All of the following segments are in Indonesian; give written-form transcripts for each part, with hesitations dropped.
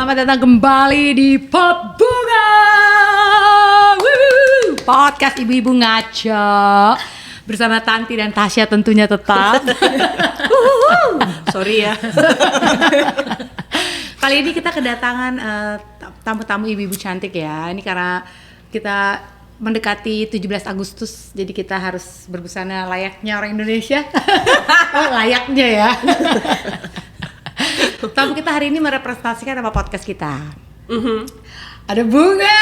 Selamat datang kembali di Pot Bunga Podcast Ibu-Ibu Ngaco bersama Tanti dan Tasya tentunya tetap. Sorry ya. Kali ini kita kedatangan tamu-tamu ibu-ibu cantik ya. Ini karena kita mendekati 17 Agustus, jadi kita harus berbusana layaknya orang Indonesia. Oh, layaknya ya. Tamu kita hari ini merepresentasikan nama podcast kita. Ada Bunga.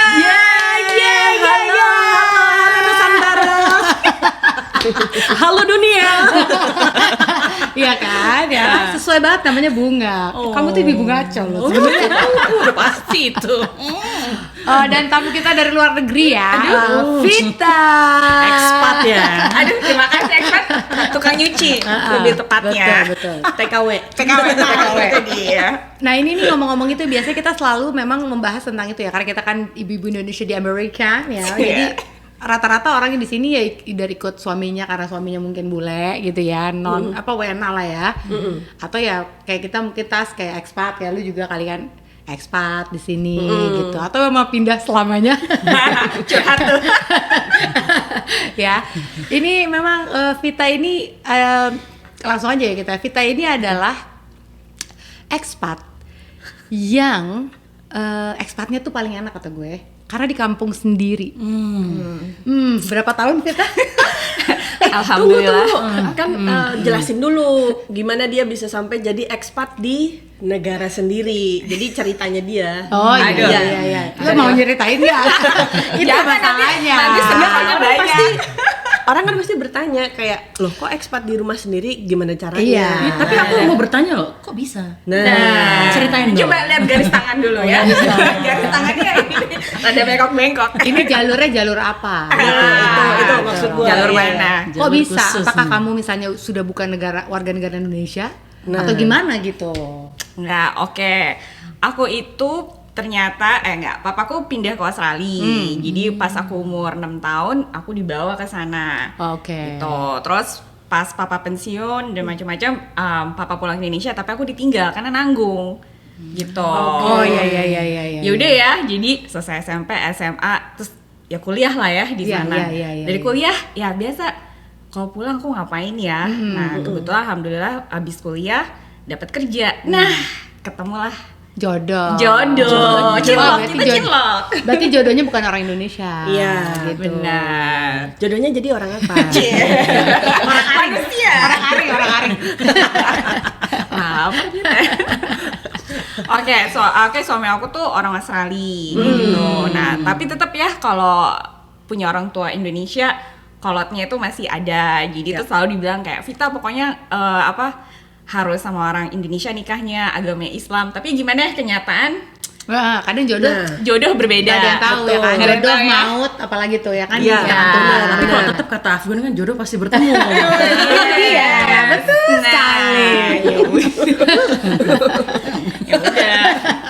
Halo Nusantara. Halo dunia. Iya kan ya, sesuai banget namanya Bunga. Kamu tuh ibu ngaco loh sebenarnya. Udah pasti itu. Dan tamu kita dari luar negeri ya. Vita. Expat ya. Aduh, terima kasih expat. Tukang nyuci lebih tepatnya. Betul. TKW itu dia. Nah ini nih ngomong-ngomong itu biasanya kita selalu memang membahas tentang itu ya, karena kita kan ibu-ibu Indonesia di Amerika ya. Jadi rata-rata orang di sini ya dari ikut suaminya karena suaminya mungkin bule gitu ya, WNA lah ya. Atau ya kayak kita mungkin kayak expat ya, lu juga kali kan expat di sini gitu. Atau mau pindah selamanya. Curhat tuh. Ya. Ini memang Vita ini langsung aja ya kita. Vita ini adalah expat yang expatnya tuh paling enak kata gue karena di kampung sendiri. Berapa tahun Vita? Alhamdulillah. Tunggu. Kan jelasin dulu gimana dia bisa sampai jadi expat di negara sendiri. Jadi ceritanya dia. Oh iya. Lo mau nyeritain ya? Itu masalahnya. Nanti sebenarnya banyak. pasti orang kan pasti bertanya kayak, loh kok expat di rumah sendiri gimana caranya? Iya. Tapi aku mau bertanya loh, kok bisa? Nah, Ceritain dong. coba lihat garis tangan dulu ya. Garis tangannya ini ada bengkok-bengkok. Ini jalurnya jalur apa? Itu maksud gue. Jalur Iya. mana? Kok Jalur bisa? khusus. Apakah kamu misalnya sudah bukan warga negara Indonesia? Nah. Atau gimana gitu? Nggak, oke. Aku itu ternyata papaku pindah ke Australia. Jadi pas aku umur 6 tahun, aku dibawa ke sana. Oke. Gitu. Terus pas papa pensiun dan macam-macam, papa pulang ke Indonesia, tapi aku ditinggal karena nanggung. Gitu. Oh iya. Ya udah ya, jadi selesai SMP, SMA, terus ya kuliah lah ya di Iya, sana. iya. Dari kuliah ya biasa. Kalau pulang aku ngapain ya? Nah, kebetulan alhamdulillah abis kuliah dapat kerja. Nah, ketemulah Jodoh. Cinlok, berarti kita cinlok. Berarti jodohnya bukan orang Indonesia. Iya, gitu. Benar. Jodohnya jadi orang apa? Orang manusia. Orang ari. Apa gitu? Oke, suami aku tuh orang Australia gitu. Nah, tapi tetap ya kalau punya orang tua Indonesia, kolotnya itu masih ada. Jadi tuh selalu dibilang kayak Vita pokoknya harus sama orang Indonesia nikahnya, agamanya Islam. Tapi gimana kenyataan? Wah, kadang Jodoh berbeda. Gak ada yang tahu ya kan. Nggak ada yang Jodoh tahu ya. maut apalagi tuh ya kan. Iya. Nah, Tapi kalau tetap kata Afgan kan jodoh pasti bertemu. Iya, betul sekali. Ya udah,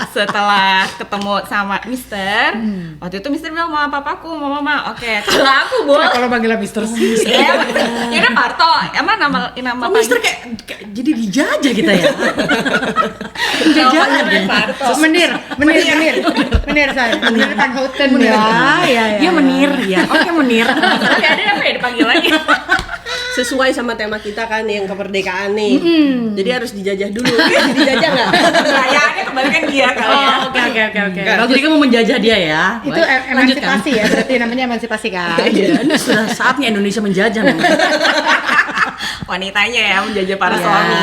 setelah ketemu sama Mister, waktu itu Mister bilang sama papaku, mau mama, oke. Kalau aku boleh. Kalau panggilnya Mister Ya udah Parto, emang nama Oh, Mister kayak jadi dijajah kita ya. Jajanan Parto. Menir saya. Menir Van Houten ya. Iya. Dia menir ya. Oke menir. Tapi ada apa ya dipanggil lagi? Sesuai sama tema kita kan yang kemerdekaan nih. Jadi harus dijajah dulu. Dijajah nggak? Kayaknya kebalikan dia kali ya. Oke. Jadi kamu menjajah dia ya. Itu emansipasi ya, berarti namanya emansipasi kan. Iya, ini sudah saatnya Indonesia menjajah memang. Wanitanya ya menjajah para suami.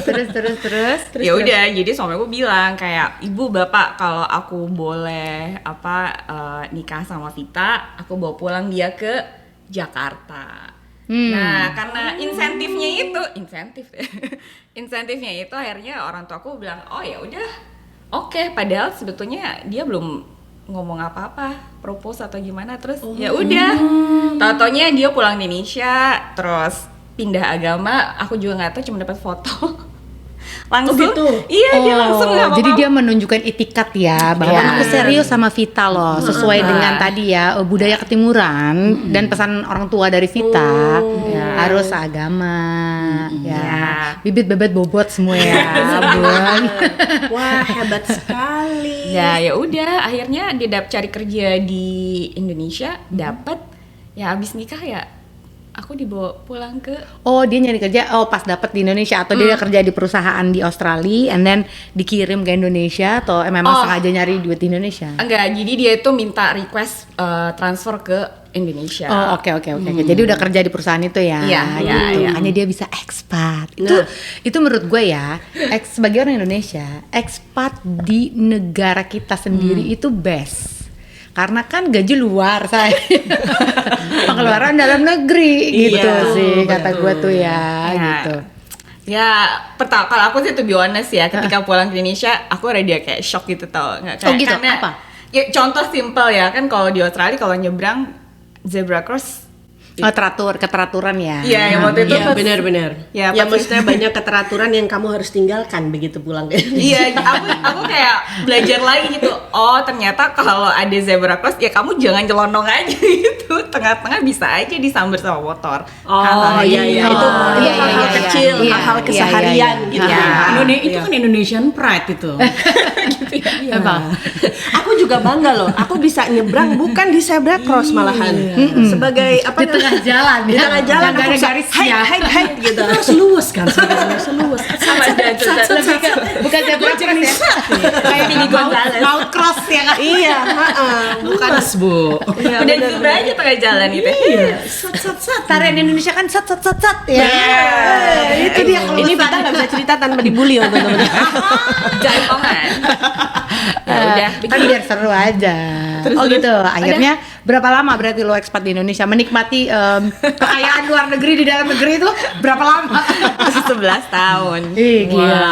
Terus. Ya udah, jadi suamiku bilang kayak, ibu bapak kalau aku boleh nikah sama Vita, aku bawa pulang dia ke Jakarta. Nah, karena insentifnya itu akhirnya orang tua aku bilang, oh ya udah, oke. Padahal sebetulnya dia belum ngomong apa-apa, propose atau gimana. Terus ya udah, tau-taunya dia pulang Indonesia, terus pindah agama. Aku juga nggak tahu, cuma dapat foto. langsung. Oh, gitu? Iya, dia langsung nggak jadi apa-apa. dia menunjukkan itikat ya bahwa Iya. aku serius sama Vita loh, sesuai dengan tadi ya budaya ketimuran dan pesan orang tua dari Vita ya, harus agama ya, Iya. bibit bebet bobot semua ya, Bun. Wah, hebat sekali. Ya udah, akhirnya dia cari kerja di Indonesia, dapat. Ya abis nikah ya, aku dibawa pulang ke. Oh, dia nyari kerja pas dapat di Indonesia atau dia kerja di perusahaan di Australia and then dikirim ke Indonesia atau memang Oh. sengaja nyari duit di Indonesia? Enggak, jadi dia itu minta request transfer ke Indonesia. Oh, oke. Jadi udah kerja di perusahaan itu ya. Iya, gitu. iya. Makanya dia bisa expat. Nah. Itu menurut gue ya, sebagai orang Indonesia, expat di negara kita sendiri itu best. Karena kan gaji luar saya. Pengeluaran dalam negeri gitu Iya, sih kata betul. gue tuh ya, Ya. gitu. Ya, pertama kalau aku sih to be honest ya, ketika pulang ke Indonesia, aku rada kayak shock gitu tau. Nggak, Oh, gitu? karena- Apa? Ya, contoh simple ya, kan kalau di Australia kalau nyebrang zebra cross. Oh, keteraturan ya. Iya, yang waktu itu Iya, pas- benar-benar. Ya, Ya, pas- maksudnya banyak keteraturan yang kamu harus tinggalkan begitu pulang ke Indonesia. Iya, aku kayak belajar lagi gitu. Oh, ternyata kalau ada zebra cross ya kamu jangan celonong aja gitu. Tengah-tengah bisa aja disambar sama motor. Oh, Hal-hal iya, gitu. iya. Itu iya, hal-hal iya, kecil, iya. hal-hal Iya, keseharian iya, gitu. iya. ya. Itu Iya. kan Indonesian pride itu. Apa? Aku juga bangga loh. Aku bisa nyebrang bukan di zebra cross malahan. Sebagai apa? Di tengah jalan Di ya. tengah jalan Yang nggak aku ada bisa garisnya. hide gitu. Harus luas kan sebenarnya, seluas. Sama aja, Lebih ke bukan zebra cross ya. Kayak Speedy Gonzales. mau cross ya kan. Iya, heeh. Bukan Bu. Iya, Udah benar, zebra aja tengah jalan gitu. Tarian Indonesia kan sat ya. itu dia. Ini kita nggak bisa cerita tanpa dibully loh teman-teman. Jaipongan. Ya udah, Kan biar seru aja. Oh gitu. Akhirnya berapa lama berarti lo expat di Indonesia menikmati kekayaan luar negeri di dalam negeri itu berapa lama? 11 tahun. Ih gila.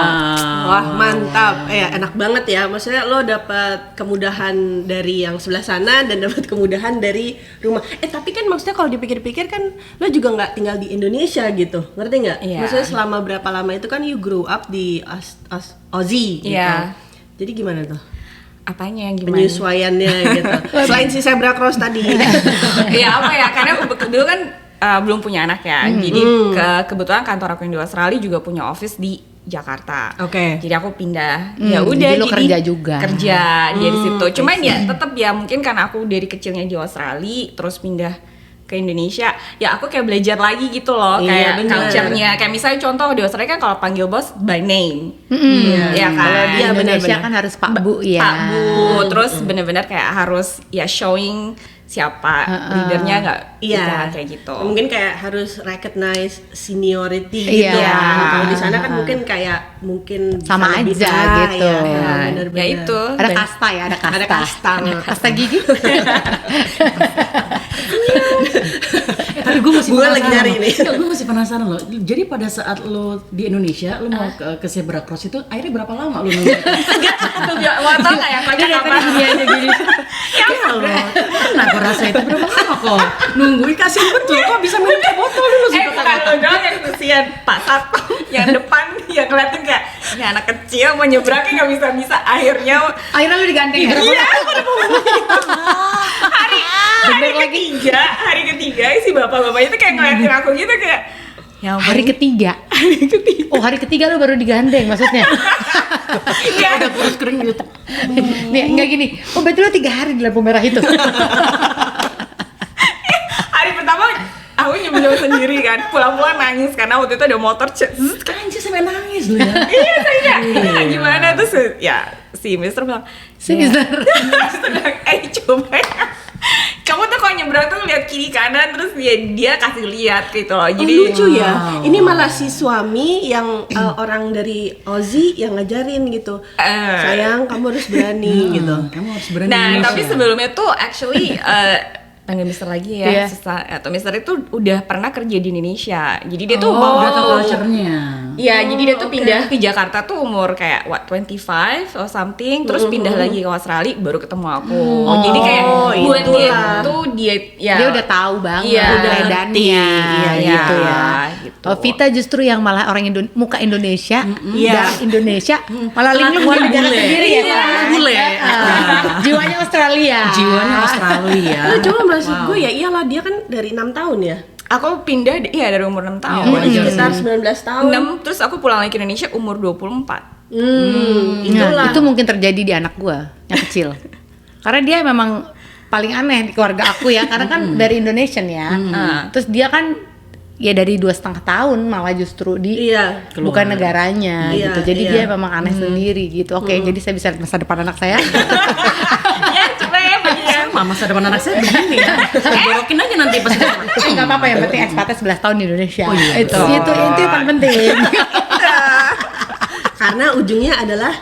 Wah, mantap. Enak banget ya. Maksudnya lo dapat kemudahan dari yang sebelah sana dan dapat kemudahan dari rumah. Tapi kan maksudnya kalau dipikir-pikir kan lo juga nggak tinggal di Indonesia gitu. Ngerti nggak? Iya. Maksudnya selama berapa lama itu kan you grew up di Aussie gitu. Iya. Jadi gimana tuh? Apanya yang gimana? Penyesuaiannya gitu. Selain si zebra cross tadi. Ya apa ya, karena dulu kan belum punya anak ya. Jadi kebetulan kantor aku yang di Australia juga punya office di Jakarta. Oke. Jadi aku pindah. Ya udah jadi lo kerja juga. Kerja dia di situ. Cuman ya tetap ya mungkin karena aku dari kecilnya di Australia terus pindah ke Indonesia, ya aku kayak belajar lagi gitu loh, Iya, kayak bener. culture-nya. Kayak misalnya contoh di Australia kan kalau panggil bos by name. Ya kan. Kalau di Iya, Indonesia benar-benar. kan harus Pak Bu ya. Pak Bu, terus bener-bener kayak harus ya showing siapa leadernya nggak Iya, kayak gitu. Mungkin kayak harus recognize seniority Iya. gitu ya. Kalau di sana kan mungkin kayak mungkin Sama bisa lebih- aja gitu. Ya, Ya, benar-benar. ya itu. Ada kasta ya, ada kasta. Ada kasta. Kasta gigi. Tapi gue masih Gue penasaran. lagi nyari nih. Gue masih penasaran loh. Jadi pada saat lo di Indonesia, lo mau ke zebra cross itu akhirnya berapa lama lo nunggu? Mau tau nggak yang kocak apa? Dunianya gini. Ya lo, karena gue rasa itu berapa lama kok? Nungguin kasihan betul kok bisa minum ke botol dulu sih. Bukan lo doang yang kesian, Pak Satpam yang depan yang ngeliatin kayak ini anak kecil mau nyebrangnya nggak bisa-bisa, akhirnya Akhirnya lu digandeng ya? iya hari ketiga si bapak-bapak itu kayak ngeliatin aku gitu kayak ya ampun. Hari ketiga. Oh, hari ketiga lu baru digandeng maksudnya. Ya, Udah terus kering gitu. Nih, enggak gini. Oh, berarti lu 3 hari di lampu merah itu. hari pertama aku nyemil sendiri kan, pulang-pulang nangis karena waktu itu ada motor zzz, Anjir sampai nangis lo ya. iya saya gimana terus ya si Mister bilang Caesar. coba ya. Kamu tuh kalau nyebrang tuh lihat kiri kanan terus dia kasih lihat gitu loh. Jadi Lucu ya. Ini malah si suami yang orang dari Aussie yang ngajarin gitu. Sayang, kamu harus berani gitu. Kamu harus berani. Nah, Indonesia. tapi sebelumnya tuh actually panggil Mister lagi ya, Iya. atau Mister itu udah pernah kerja di Indonesia. Jadi dia tuh udah tau culture-nya. Iya, jadi dia tuh pindah ke Jakarta tuh umur kayak 25 or something, terus pindah lagi ke Australia baru ketemu aku. Jadi kayak buat dia itulah. tuh dia ya Dia udah tahu banget Iya, medannya iya, gitu ya. gitu. Oh, Vita justru yang malah orang muka Indonesia, Iya. darah Indonesia, malah linglung di negara bule. sendiri ya. Iya, kan? bule. Jiwanya Australia. Jiwanya Australia. Nah, cuma maksud gue ya iyalah dia kan dari 6 tahun ya. Aku pindah dari umur 6 tahun. Sekitar 19 tahun. 6 terus aku pulang lagi ke Indonesia umur 24. Itulah. Nah, itu mungkin terjadi di anak gua yang kecil. Karena dia memang paling aneh di keluarga aku ya, karena kan dari Indonesian ya. Terus dia kan ya dari 2,5 tahun malah justru di Iya. bukan negaranya Iya, gitu. Jadi iya. dia memang aneh sendiri gitu. Oke, jadi saya bisa lihat masa depan anak saya. Ya coba ya begini. Sama masa depan anak saya begini ya. Borokin aja nanti pas Enggak apa-apa, yang penting ekspatnya 11 tahun di Indonesia. Oh iya, itu betul. itu yang paling penting. Karena ujungnya adalah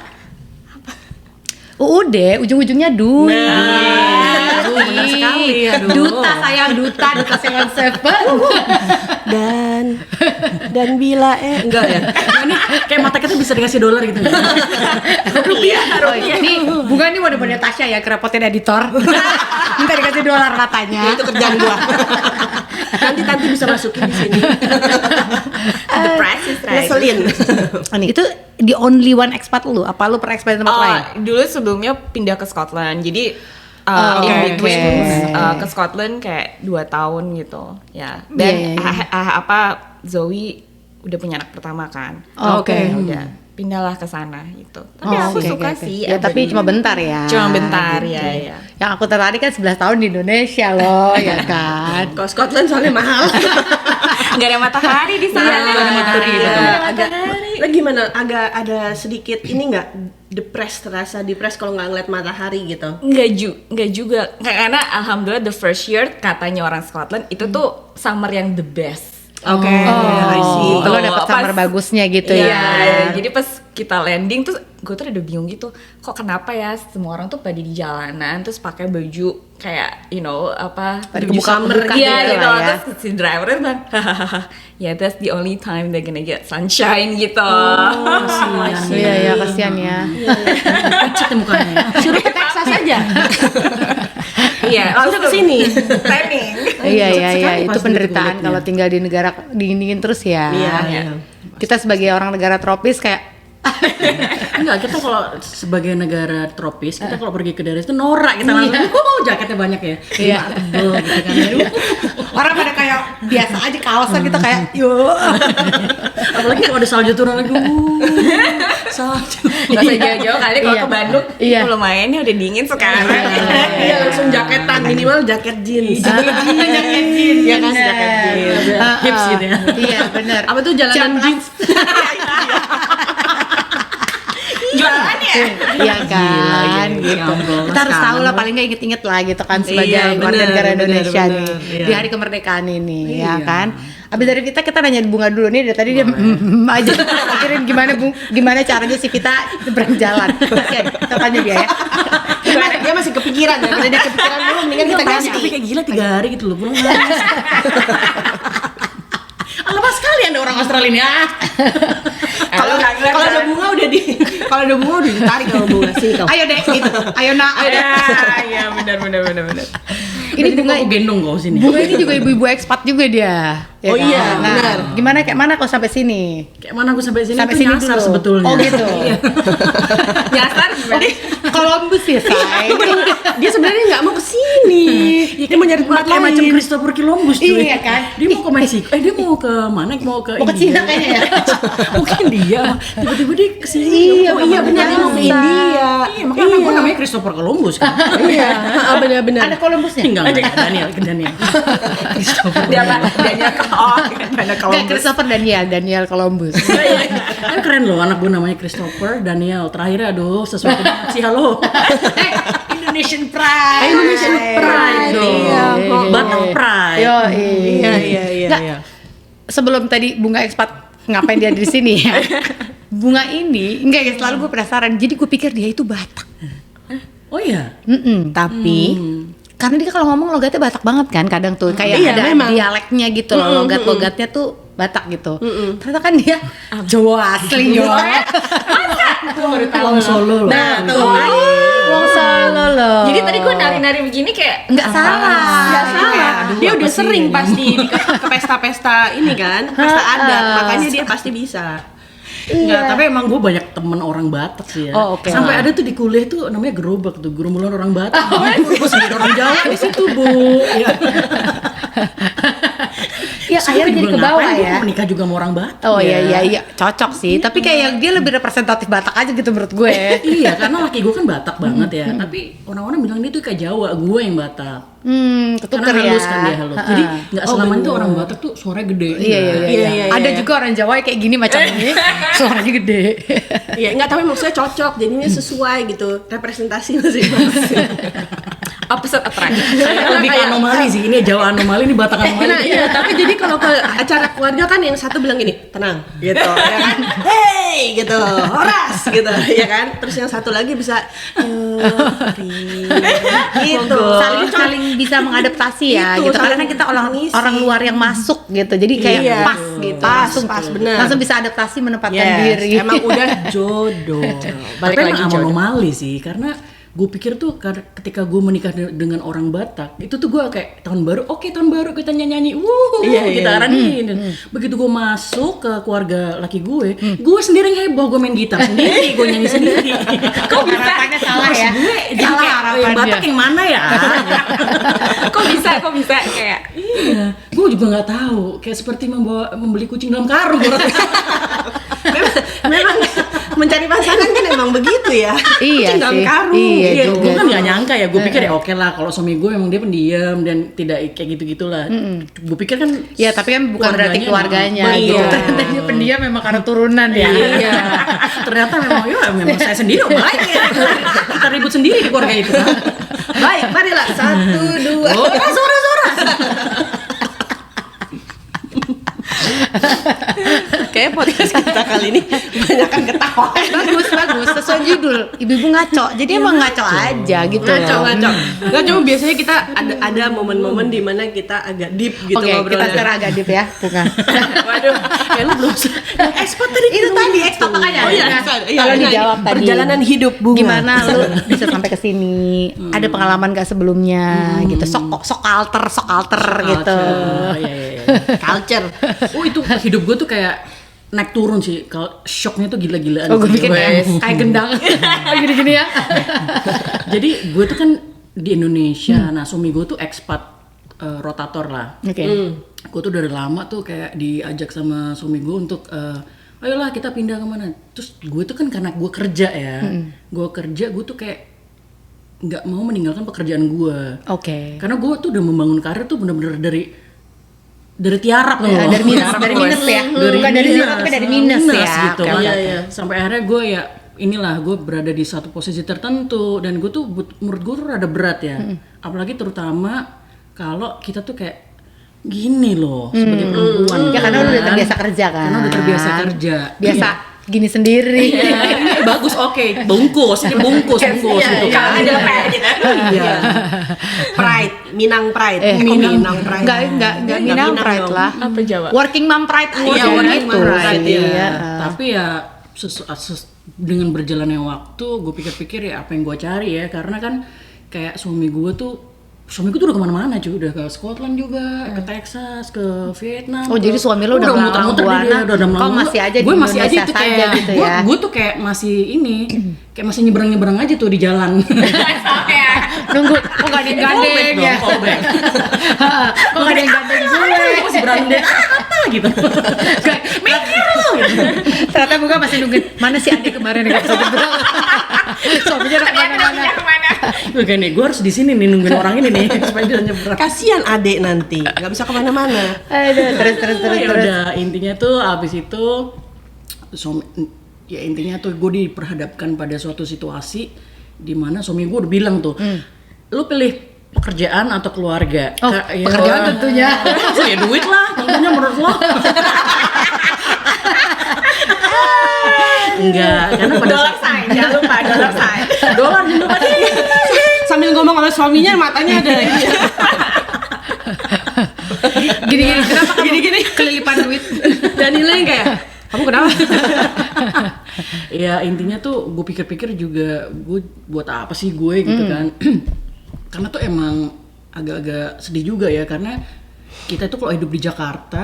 UUD, ujung-ujungnya duit. Aduh, benar sekali, aduh. Duta sayang, duta sayang seven. dan bila enggak ya. Ini kayak mata kita bisa dikasih dolar gitu. Oh, ini bukan ini mode-mode Tasya ya, kerepotin editor. Minta dikasih dolar matanya. Itu kerjaan gua. Nanti Tanti bisa masukin di sini. The price is right. Ngeselin. Itu the only one expat lu? Apa lu pernah expat di tempat lain? Dulu sebelumnya pindah ke Scotland. Jadi Oh, in oke. between ke Scotland kayak 2 tahun gitu. Ya. Dan Iya, iya. Zoe udah punya anak pertama kan. Oh, oke. Ya udah pindahlah ke sana gitu. Tapi aku oke, suka oke, oke. sih. Ya, tapi cuma bentar ya. Cuma bentar gitu. ya. Yang aku tertarik kan 11 tahun di Indonesia loh, ya kan. Kalau Scotland soalnya mahal. Nggak ada matahari di sana. Nggak ada matahari, Nggak ada agak matahari. lah gimana agak ada sedikit ini nggak rasa depres kalau nggak ngeliat matahari gitu. Nggak juga. Karena alhamdulillah the first year katanya orang Scotland itu tuh summer yang the best. Oke, I see. Oh, lo Gitu. dapet summer Pas- bagusnya gitu Iya, ya. jadi pas kita landing tuh gue tuh udah bingung gitu, kok kenapa ya semua orang tuh pada di jalanan terus pakai baju kayak Pada baju kebuka-buka summer gitu iya lah gitu. ya. Terus si drivernya bilang hahaha yeah that's the only time they're gonna get sunshine gitu. Iya, iya, kasihan ya. Pucat ya mukanya. Suruh ke Texas aja. Iya, Langsung ke sini. planning. Iya, iya, iya, sekali itu pasti penderitaan kulitnya. kalau tinggal di negara dingin-dingin terus ya. Iya, iya. Kita sebagai orang negara tropis kayak Enggak, kita kalau sebagai negara tropis, kita kalau pergi ke daerah itu norak kita langsung, jaketnya banyak ya. Iya. Tebel gitu kan. orang pada kayak biasa aja kaosan kita kayak yuk. Apalagi kalau ada salju turun lagi, salju. Gak usah jauh-jauh kali kalau Iya. ke Bandung Iya. lumayan nih udah dingin sekarang. Iya langsung jaketan minimal jaket jeans. Jaket jeans, Iya kan, jaket jeans. Hips gitu ya. Iya benar. Apa tuh jalanan jeans? Jualan ya? Iya kan, Gila, gitu. ya ampun, Kita harus tahu lah sekarang. paling nggak inget-inget lah gitu kan sebagai Iya, warga benar, negara benar, Indonesia benar, nih iya. di hari kemerdekaan ini ya Iya. kan. Abis dari kita nanya Bunga dulu nih dari tadi dia aja mikirin gimana caranya si Vita berjalan. Kasian, kita tanya dia ya. Dia masih kepikiran ya. Kalau dia kepikiran dulu mendingan kita ganti. Tapi kayak gila 3 hari gitu loh, pulang nangis. Lepas sekali ada orang Australia ini. Kalau ada bunga udah ditarik kalau bunga sih kau. Ayo deh gitu. Ayo nak. Ayo deh. Iya benar. Ini Bunga aku gendong kau sini. Bunga ini juga ibu-ibu ekspat juga dia. Ya Oh kan? iya, Nah, benar. gimana kayak mana kok sampai sini? Kayak mana aku sampai sini? Sampai Itu sini nyasar dulu. sebetulnya. Oh gitu. Nyasar gimana? Columbus ya, say. Dia sebenarnya nggak mau kesini. Dia mau nyari tempat Kayak macam lain. Christopher Columbus cuy. Iya kan? Dia mau ke Meksiko. Dia mau ke mana? Mau ke Mau ke India. Cina kayaknya ya. Mungkin dia. Tiba-tiba dia kesini. Iya, Oh iya benar dia mau ke India. Iya, makanya anak gue namanya Christopher Columbus kan. Iya, benar-benar. Ada Columbusnya? Tinggal Daniel. Christopher. Dia apa? Dia ke Kayak Christopher Daniel Columbus. Kan keren loh anak gue namanya Christopher Daniel. Terakhirnya aduh sesuatu banget sih halo. Indonesian Pride. Indonesian Pride dong. Iya. Batak Pride. Yo, Iya. Nggak, sebelum tadi Bunga ekspat ngapain dia di sini ya? Bunga ini enggak ya, selalu gue penasaran. Jadi gue pikir dia itu Batak. Oh iya. Tapi karena dia kalau ngomong logatnya Batak banget kan kadang tuh kayak Iya, ada memang. dialeknya gitu loh, logatnya tuh Batak gitu. Ternyata kan dia Jawa asli yo. Wong Solo loh. Nah, tuh. Wong Solo loh. Jadi tadi gue nari-nari begini kayak Nggak salah. Nggak salah. Aduh, dia apa udah sih sering ini? pasti ke pesta-pesta ini kan, pesta adat, makanya dia pasti bisa. Enggak, tapi emang gue banyak temen orang Batak sih ya. Oh, oke. Sampai ada tuh di kuliah tuh namanya gerobak tuh, gerombolan orang Batak. Gue sendiri orang Jawa di situ, Bu. Ya. Ya akhirnya jadi ke bawah ya. Gue menikah juga sama orang Batak. Oh ya. iya cocok sih. Tapi kayak dia lebih representatif Batak aja gitu menurut gue. Iya, karena laki gue kan Batak banget ya. Tapi orang-orang bilang dia tuh kayak Jawa, gue yang Batak. Ketuker Karena ya. halus kan dia halus. Jadi nggak selamanya tuh orang Batak tuh suaranya gede. Iya. Iya. Ada juga orang Jawa yang kayak gini macam ini, suaranya gede. Iya, enggak, tapi maksudnya cocok, jadinya sesuai gitu, representasi masing-masing. Opposite attract. Lebih ke anomali sih, ini Jawa anomali, ini Batak anomali. Nah iya, tapi jadi kalau ke acara keluarga kan yang satu bilang gini, tenang, gitu, ya kan, hey, gitu, horas, gitu, ya kan, terus yang satu lagi bisa, gitu, Saling bisa mengadaptasi ya Itu, gitu. Karena saling kan kita mengisi. orang luar yang masuk gitu. Jadi kayak Iya. pas gitu. Pas, bener. Langsung bisa adaptasi menempatkan Yes, diri. emang udah jodoh. Tapi emang anomali sih, karena gue pikir tuh ketika gue menikah dengan orang Batak, itu tuh gue kayak tahun baru, oke tahun baru kita nyanyi, Iya, gitaran ini. Begitu gue masuk ke keluarga laki gue sendiri yang heboh, gue main gitar sendiri, gue nyanyi sendiri. Kok harapannya salah ya? Gue jadi Salah kayak, harapannya. yang Batak yang mana ya? Kok bisa kayak Iya, gue juga nggak tahu. Kayak seperti membeli kucing dalam karung. Memang mencari pasangan kan emang begitu ya. Iya Kucing dalam sih. karung. Iya gitu. juga. Gue kan nggak nyangka ya. Gue pikir ya oke lah. Kalau suami gue emang dia pendiam dan tidak kayak gitu-gitulah. Gue pikir kan. Ya tapi kan bukan berarti keluarganya emang- gitu. Iya. Ternyata dia pendiam memang karena turunan ya. Iya. Ternyata memang saya sendiri baik ya. Kita ribut sendiri di keluarga itu. Baik, marilah 1, 2. Oh, suara. Kayak podcast kita kali ini banyakkan ketawa. Bagus sesuai judul ibu-ibu ngaco. Jadi emang ngaco aja gitu. Ngaco biasanya kita ada momen-momen di mana kita agak deep gitu Oke, kita ngobrolnya. sekarang agak deep ya, Bunga. Waduh, kayak lu belum ekspor tadi Itu tadi ekspor makanya. Oh iya, Bunga. iya, Kalau iya, dijawab tadi. perjalanan hidup Bunga. Gimana lu bisa sampai ke sini? Ada pengalaman gak sebelumnya gitu? Sok alter gitu. Iya. Culture. Oh itu hidup gue tuh kayak naik turun sih. Kalau shocknya tuh gila-gilaan. Oh, gue pikir Wes. kayak gendang. Gini-gini ya. Jadi gue tuh kan di Indonesia. Nah suami gue tuh ekspat rotator lah. Oke. Gue tuh dari lama tuh kayak diajak sama suami gue untuk ayolah kita pindah kemana. Terus gue tuh kan karena gue kerja ya. Gue kerja, gue tuh kayak nggak mau meninggalkan pekerjaan gue. Oke. Karena gue tuh udah membangun karir tuh bener-bener dari tiarap tuh. Ya, dari minus ya. Bukan dari zero tapi dari minus ya. gitu Oke, kan. oke. Sampai akhirnya gue ya inilah gue berada di satu posisi tertentu dan gue tuh menurut gue tuh rada berat ya. Apalagi terutama kalau kita tuh kayak gini loh sebagai perempuan. Ya karena lu udah terbiasa kerja kan. Karena udah terbiasa kerja. Biasa gini sendiri. Ini bagus, oke, bungkus gitu. Kalau ada PR gitu. Iya. Pride, Minang Pride. Minang Pride. Enggak Minang Pride lah. apa Jawa? Working mom pride aja Iya, working gitu mom pride, sih. iya. Tapi ya dengan berjalannya waktu, gue pikir-pikir ya apa yang gue cari ya, karena kan kayak suami gue tuh udah kemana-mana cuy, udah ke Scotland juga, ke Texas, ke Vietnam. Oh, jadi suami lo udah muter-muter melanglang dia, buana, kau masih aja di gue masih aja Indonesia itu saja kayak gitu ya. gue tuh kayak masih ini, kayak masih nyebrang aja tuh di jalan. Nunggu, kok gak ada yang gandeng ya? Callback. Kok gak ada yang gandeng gue? Masih berandeng apa gitu. Mikir lo gitu. Ternyata bukan masih nungguin, mana si Ade kemarin yang gak bisa nyebrang. Suaminya udah kemana-mana. Oke nih, gue harus di sini nih nungguin orang ini nih supaya dia nyebrang. Kasihan adek nanti, nggak bisa kemana-mana. Aduh, terus. Ya udah, intinya tuh abis itu ya intinya tuh gue diperhadapkan pada suatu situasi di mana suami gue udah bilang tuh, lu pilih pekerjaan atau keluarga? Oh, pekerjaan tentunya. Ya duit lah, tentunya menurut lo. Enggak, karena pada Dollar sign, jangan lupa dollar sign. dolar jangan lupa deh. Sambil ngomong sama suaminya, matanya ada ini. Gini, kenapa kamu kelilipan duit? Danila yang kayak, kamu kenapa? Ya intinya tuh gue pikir-pikir juga gue buat apa sih gue gitu kan. Karena tuh emang agak-agak sedih juga ya, karena kita itu kalau hidup di Jakarta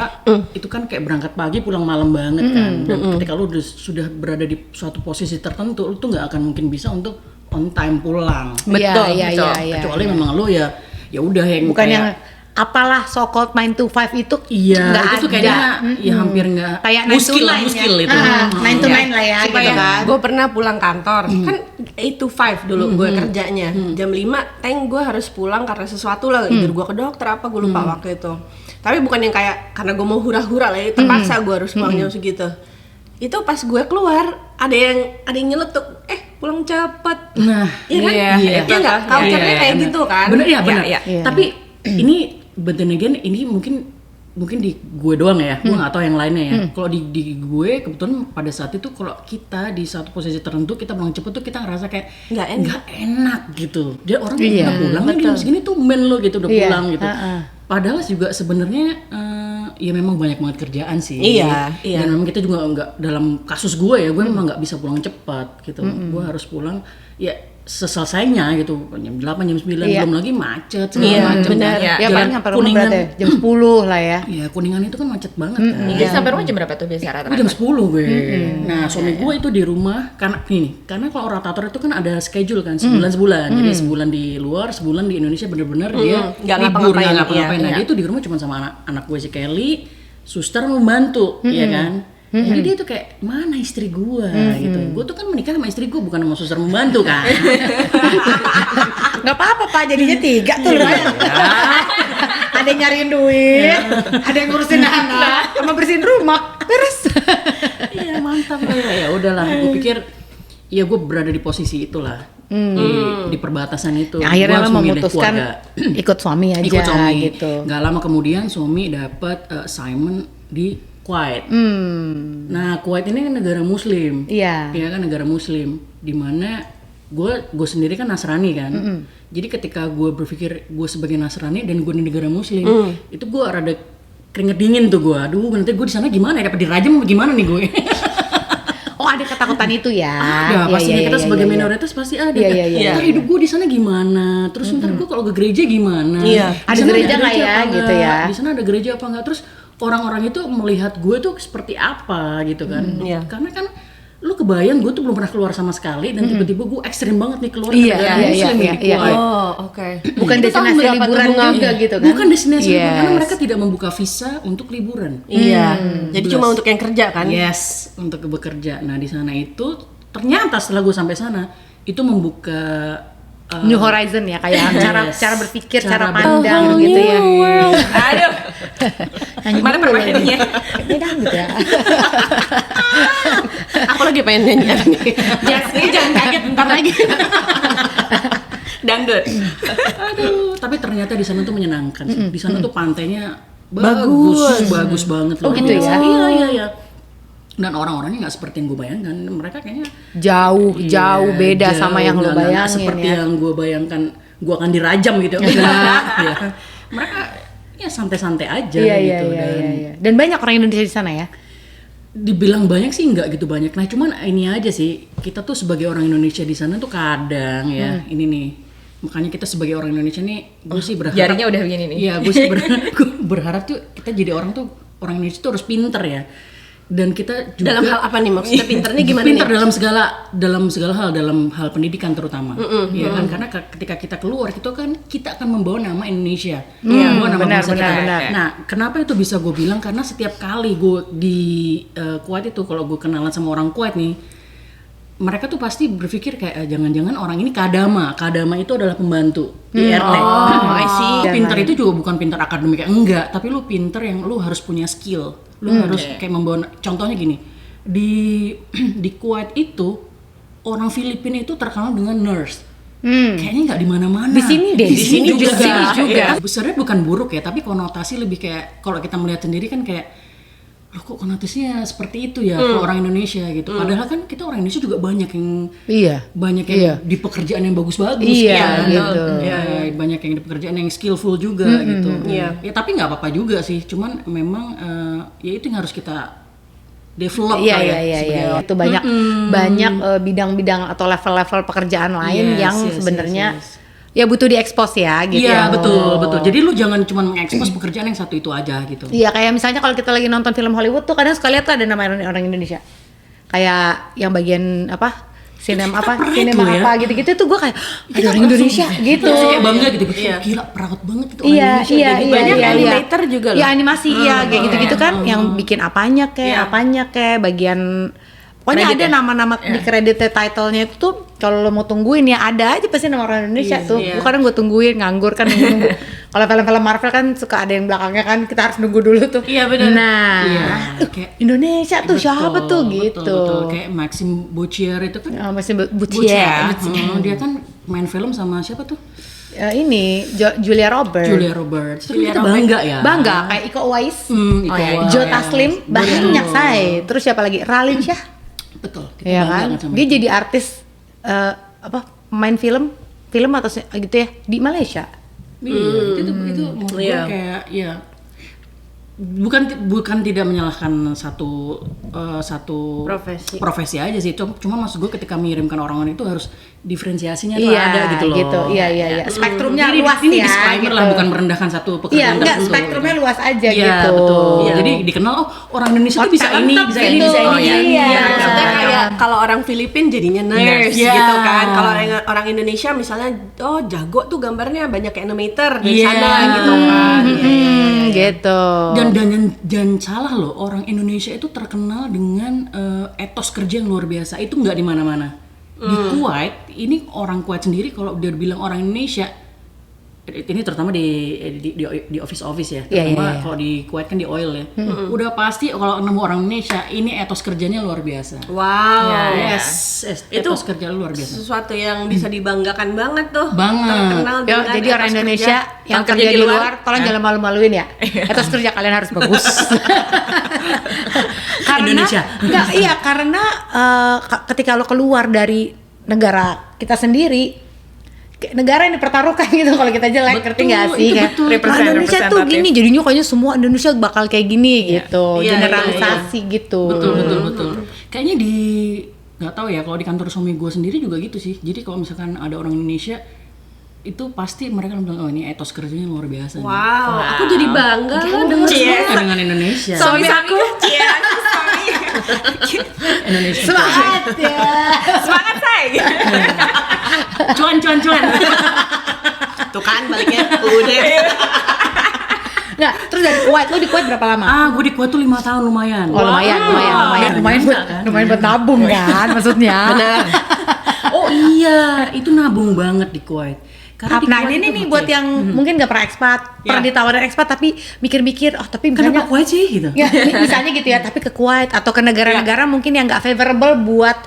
itu kan kayak berangkat pagi pulang malam banget kan. Dan ketika lu sudah berada di suatu posisi tertentu, lu tuh nggak akan mungkin bisa untuk on time pulang. Betul, Iya, betul. Kecuali memang lu ya udah yang Bukan kayak, yang apalah so called 9 to 5 itu iya nggak itu tuh ada. kayaknya ya hampir nggak Kayak 9 to muskil 9 muskil ya. itu. 9 to 9 lah ya Supaya gitu kan. gue pernah pulang kantor kan 8 to 5 dulu gue kerjanya, jam 5 gue harus pulang karena sesuatu lah, either gue ke dokter apa gue lupa waktu itu. Tapi bukan yang kayak karena gue mau hura-hura lah ya, terpaksa gue harus pulang jam segitu. Itu pas gue keluar ada yang nyeletuk, pulang cepet. Nah, Iya kan? iya, Iya itu nggak? kan. Culture-nya Iya, kayak benar. gitu kan? bener ya benar. Iya, iya. Tapi ini but then again, ini mungkin di gue doang ya, gue nggak tahu yang lainnya ya. Kalau di gue kebetulan pada saat itu kalau kita di satu posisi tertentu kita pulang cepet tuh kita ngerasa kayak Nggak enak. nggak enak gitu. Dia orang Iya, udah pulang nih jam segini tuh men lo gitu udah Iya, pulang gitu. Padahal juga sebenarnya ya memang banyak banget kerjaan sih. Iya, iya. Dan memang kita juga nggak, dalam kasus gue ya, gue memang nggak bisa pulang cepat gitu. Gue harus pulang ya seselesainya gitu, jam 8 jam 9 Iya. belum lagi macet segala Iya, macam. benar. Iya. Ya Jalan paling sampai rumah Kuningan, berapa ya? Jam 10 lah ya. ya Kuningan itu kan macet banget kan. Jadi sampai rumah jam berapa tuh biasa Gue rata-rata? jam 10 gue. Nah, suami gue itu di rumah karena kalau rotator itu kan ada schedule kan, sebulan. Jadi sebulan di luar, sebulan di Indonesia, bener-bener dia Nggak libur, ngapa-ngapain, nggak ngapa-ngapain. iya. Nah, dia tuh di rumah cuma sama anak gue si Kelly, suster membantu, ya kan. Jadi dia tuh kayak, mana istri gue gitu. Gue tuh kan menikah sama istri gue, bukan sama suster membantu kan. Nggak apa-apa Pak, jadinya 3 tuh lumayan. Ada yang nyariin duit, ada yang ngurusin anak, sama bersihin rumah, beres. Iya mantap ya udahlah. Gue pikir ya gue berada di posisi itulah, di perbatasan itu. Akhirnya Gua harus lo memilih memutuskan keluarga. ikut suami aja Ikut suami. gitu. Gak lama kemudian suami dapat assignment di Kuwait. Nah Kuwait ini kan negara Muslim. Iya. Iya kan negara Muslim. Dimana gue sendiri kan Nasrani kan. Jadi ketika gue berpikir gue sebagai Nasrani dan gue di negara Muslim, itu gue rada keringet dingin tuh gue. Aduh nanti gue di sana gimana ya, dapat dirajam apa gimana nih gue? Oh ada ketakutan itu ya? Ada, Iya, pastinya iya, kita iya, sebagai iya. minoritas pasti ada. Iya, kan. iya, iya. Ntar hidup gue di sana gimana? Terus ntar gue kalau ke gereja gimana? Iya. Di Ada sana gereja nggak ya, apa gitu nggak? ya? Di sana ada gereja apa enggak? Terus orang-orang itu melihat gue tuh seperti apa gitu kan? Iya. Karena kan lu kebayang gue tuh belum pernah keluar sama sekali dan tiba-tiba gue ekstrim banget nih keluar Iya, ke negara iya, Muslim iya, nih di iya, Kuwait. Oh, oke. Bukan Itu tahun destinasi berapa tuh liburan bunga? juga gitu kan? Bukan destinasi liburan karena Yes. mereka tidak membuka visa untuk liburan. Iya. Jadi Jelas. cuma untuk yang kerja kan? Yes, untuk bekerja. Nah di sana itu ternyata setelah gue sampai sana itu membuka New Horizon ya, kayak Yes. cara berpikir, Cara cara pandang Oh, gitu ya. Aduh. Mana permainannya? Ini dangdut ya. Aku lagi pengen nyanyi nih. Jasnya jangan kaget bentar lagi. Dangdut. Aduh, tapi ternyata di sana tuh menyenangkan sih. Di sana tuh pantainya Bagus. bagus banget Oh, loh. gitu ya? Iya. Dan orang-orangnya nggak seperti yang gue bayangkan. Mereka kayaknya Jauh iya, beda jauh, sama yang lo nggak bayangin seperti ya. yang gue bayangkan. Gue akan dirajam gitu. Enggak. Ya. Mereka ya santai-santai aja Iya, gitu. iya, Dan iya. Dan banyak orang Indonesia di sana ya? dibilang banyak sih nggak gitu banyak. Nah cuman ini aja sih, kita tuh sebagai orang Indonesia di sana tuh kadang ya ini nih, makanya kita sebagai orang Indonesia nih, gue sih berharap Jarinya udah begini nih. Iya, gue sih gue berharap tuh kita jadi orang Indonesia tuh harus pinter ya. Dan kita juga Dalam hal apa nih maksudnya pinternya gimana pinter nih? dalam segala hal, dalam hal pendidikan terutama. Iya kan, karena ketika kita keluar itu kan kita akan membawa nama Indonesia. Membawa nama benar, bangsa kita. benar. Nah, kenapa itu bisa gue bilang? Karena setiap kali gue di Kuwait itu, kalau gue kenalan sama orang Kuwait nih, mereka tuh pasti berpikir kayak jangan-jangan orang ini kadama itu adalah pembantu di RT. Oh, I see. Pinter itu juga bukan pinter akademik, enggak, tapi lu pinter yang lu harus punya skill. Lu harus kayak membawa, contohnya gini, di Kuwait itu orang Filipina itu terkenal dengan nurse. Kayaknya nggak di mana-mana. Di sini deh, di sini juga. juga. Di sini juga. Sebenarnya bukan buruk ya, tapi konotasi lebih kayak kalau kita melihat sendiri kan kayak, loh kok konotasinya seperti itu ya kalau orang Indonesia gitu. Padahal kan kita orang Indonesia juga banyak yang Iya. di pekerjaan yang bagus-bagus Iya, kan. gitu. Ya, banyak yang di pekerjaan yang skillful juga gitu. Iya. Ya tapi nggak apa-apa juga sih. Cuman memang ya itu yang harus kita develop Iya, lah ya. iya, iya, sebagai iya. Itu banyak bidang-bidang atau level-level pekerjaan lain Yes, yang yes, sebenarnya yes, yes. ya butuh diekspos ya gitu. Iya, betul. Jadi lu jangan cuma mengekspos pekerjaan yang satu itu aja gitu. Iya, kayak misalnya kalau kita lagi nonton film Hollywood tuh kadang suka lihat tuh ada nama orang Indonesia. Kayak yang bagian apa? Sinema gitu-gitu tuh gue kayak ada orang Indonesia gitu. Terus kayak bangga gitu. Iya. Gila, perawat banget itu orang Iya, Indonesia. iya, Jadi iya, banyak iya, animator juga loh. Iya, animasi iya kayak gitu-gitu kan yang bikin apanya Iya. bagian pokoknya Kredit ada ya? nama-nama di kredit title-nya itu tuh kalau lo mau tungguin ya ada aja pasti nama orang Indonesia tuh. Iya. Gue kadang gue tungguin nganggur kan nunggu. Kalau film-film Marvel kan suka ada yang belakangnya kan kita harus nunggu dulu tuh. Iya, benar. Nah, Iya, kayak Indonesia tuh siapa tuh gitu. Betul. Kayak Maxim Bouchier itu kan. Masih Butcher. Dia kan main film sama siapa tuh? Ini Julia Roberts. Julia Roberts. Itu Julia kita bangga ya. Bangga kayak Iko Uwais. Iko ya. Uwais. Joe Taslim banyak say. Terus siapa lagi? Ralin Syah. Betul. Kita Iya bangga kan? banget sama Dia itu. jadi artis main film atau gitu ya di Malaysia. Iya, itu menurut gue Iya. kayak ya bukan tidak menyalahkan satu profesi aja sih. Cuma maksud gue ketika mengirimkan orang-orang itu harus diferensiasinya tuh ada gitu loh. Iya. Spektrumnya Jadi luas ini ya. disclaimer gitu. lah, bukan merendahkan satu Iya, pekerjaan enggak tertentu. spektrumnya luas aja Iya, gitu. betul. Iya. Jadi dikenal orang Indonesia tuh bisa ini, Mantap bisa ini, gitu. bisa ini. Iya. Iya, maksudnya kayak kalau orang Filipin jadinya nurse Iya. gitu kan. Kalau orang Indonesia misalnya jago tuh gambarnya banyak animator dari Iya. sana gitu kan. Gitu. Dan salah loh, orang Indonesia itu terkenal dengan etos kerja yang luar biasa. Itu nggak di mana-mana. Di Kuwait, ini orang Kuwait sendiri kalau dia bilang orang Indonesia, ini terutama di office ya, Iya, terutama iya. kalau di Kuwait kan di oil ya. Udah pasti kalau nemu orang Indonesia, ini etos kerjanya luar biasa. Wow. Yes, etos kerja luar biasa. Sesuatu yang bisa dibanggakan banget tuh. Banget. Terkenal Yo, dengan jadi orang etos Indonesia kerja. yang Kalau kerja di luar, tolong jangan malu-maluin ya. Etos kerja kalian harus bagus. Indonesia. Enggak, iya karena ketika lo keluar dari negara kita sendiri, negara yang dipertaruhkan gitu kalau kita jelek, ngerti nggak sih? itu Kayak, betul. "Nah, Indonesia tuh Representatif. gini, jadinya kayaknya semua Indonesia bakal kayak gini gitu, Iya, generalisasi gitu. Betul. Kayaknya nggak tahu ya, kalau di kantor suami gue sendiri juga gitu sih. Jadi kalau misalkan ada orang Indonesia itu pasti mereka bilang, oh ini etos kerjanya luar biasa nih." Wow, aku jadi bangga loh denger Cheers. semua. Dengan Indonesia. Suami aku, suami. Indonesia. Semangat ya. Semangat say. Cuan. Tuh kan baliknya udah. Nggak, terus dari Kuwait, lo di Kuwait berapa lama? Gue di Kuwait tuh 5 tahun lumayan. Oh lumayan buat nabung kan maksudnya. Benar. Oh iya, itu nabung banget di Kuwait. Karena di Nah Kuwait ini itu nih oke. buat yang mungkin nggak pernah ekspat, pernah ditawarin ekspat tapi mikir-mikir, oh tapi Kenapa misalnya Kuwait sih gitu? ya, misalnya gitu ya, tapi ke Kuwait atau ke negara-negara mungkin yang nggak favorable buat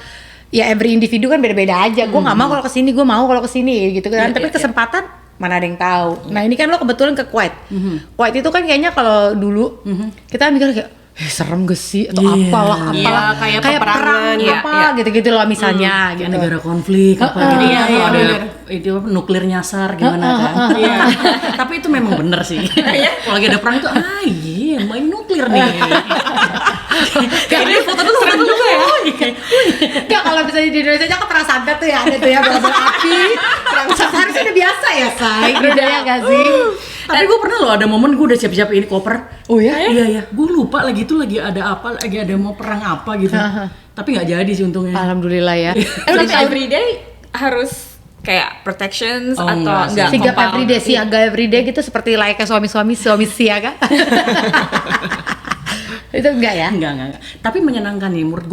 ya every individu kan beda-beda aja. Gue nggak mau kalau kesini, gue mau kalau kesini gitu kan. Tapi kesempatan mana ada yang tahu. Nah ini kan lo kebetulan ke Kuwait. Kuwait itu kan kayaknya kalau dulu kita mikir kayak serem gak sih atau Iya. apalah Iya, kayak peperangan. perang Iya, apa iya. gitu-gitu loh misalnya Kayak gitu. negara konflik apa gitu. iya, Kalau ada bener. itu apa, nuklir nyasar gimana kan. Iya. Tapi itu memang bener sih. Kalau lagi ada perang itu iya main nuklir nih. Ini foto tuh seru juga ya. Enggak, kalau misalnya di Indonesia kan pernah santet tuh ya, ada tuh ya bola api. Harusnya udah biasa ya, say. Udah ya nggak sih? Tapi gue pernah loh ada momen gue udah siap-siap ini koper. Oh ya? Iya. Gue lupa lagi itu lagi ada apa, lagi ada mau perang apa gitu. Tapi nggak jadi sih untungnya. Alhamdulillah ya. Tapi everyday harus kayak protections Oh, atau enggak sih. enggak Sigap compound? everyday, siaga everyday gitu seperti layaknya suami siaga. Itu enggak ya? Enggak. Tapi menyenangkan nih menurut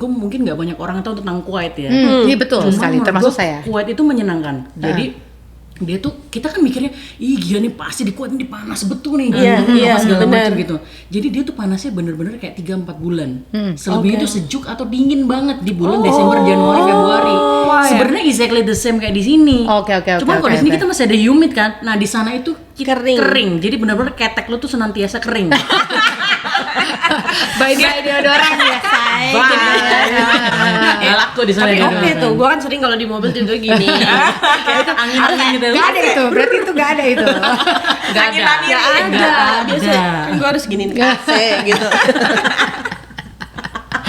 gue mungkin nggak banyak orang tahu tentang Kuwait ya. Iya betul Cuman sekali, menurut termasuk gua saya. Kuwait itu menyenangkan. Jadi dia tuh kita kan mikirnya, ih gila nih pasti di Kuwait ini panas betul nih, Iya, segala benar. macam gitu. Jadi dia tuh panasnya bener-bener kayak 3-4 bulan. Selebihnya tuh sejuk atau dingin banget di bulan Desember, Januari, Februari. Sebenarnya exactly the same kayak di sini. Oke. Cuma kalau di sini kita masih ada humid kan. Nah di sana itu Kering. Jadi benar-benar ketek lu tuh senantiasa kering. Bye-bye deodoran ya, say. Elak tuh di sana. Tapi gitu. oke tuh, gua kan sering kalau di mobil juga gini. Angin-angin gitu. Gak ada itu, berarti itu gak ada itu. Gak Angin ada. angin. Gak ada. Biasa ada. kan gua harus giniin AC gitu.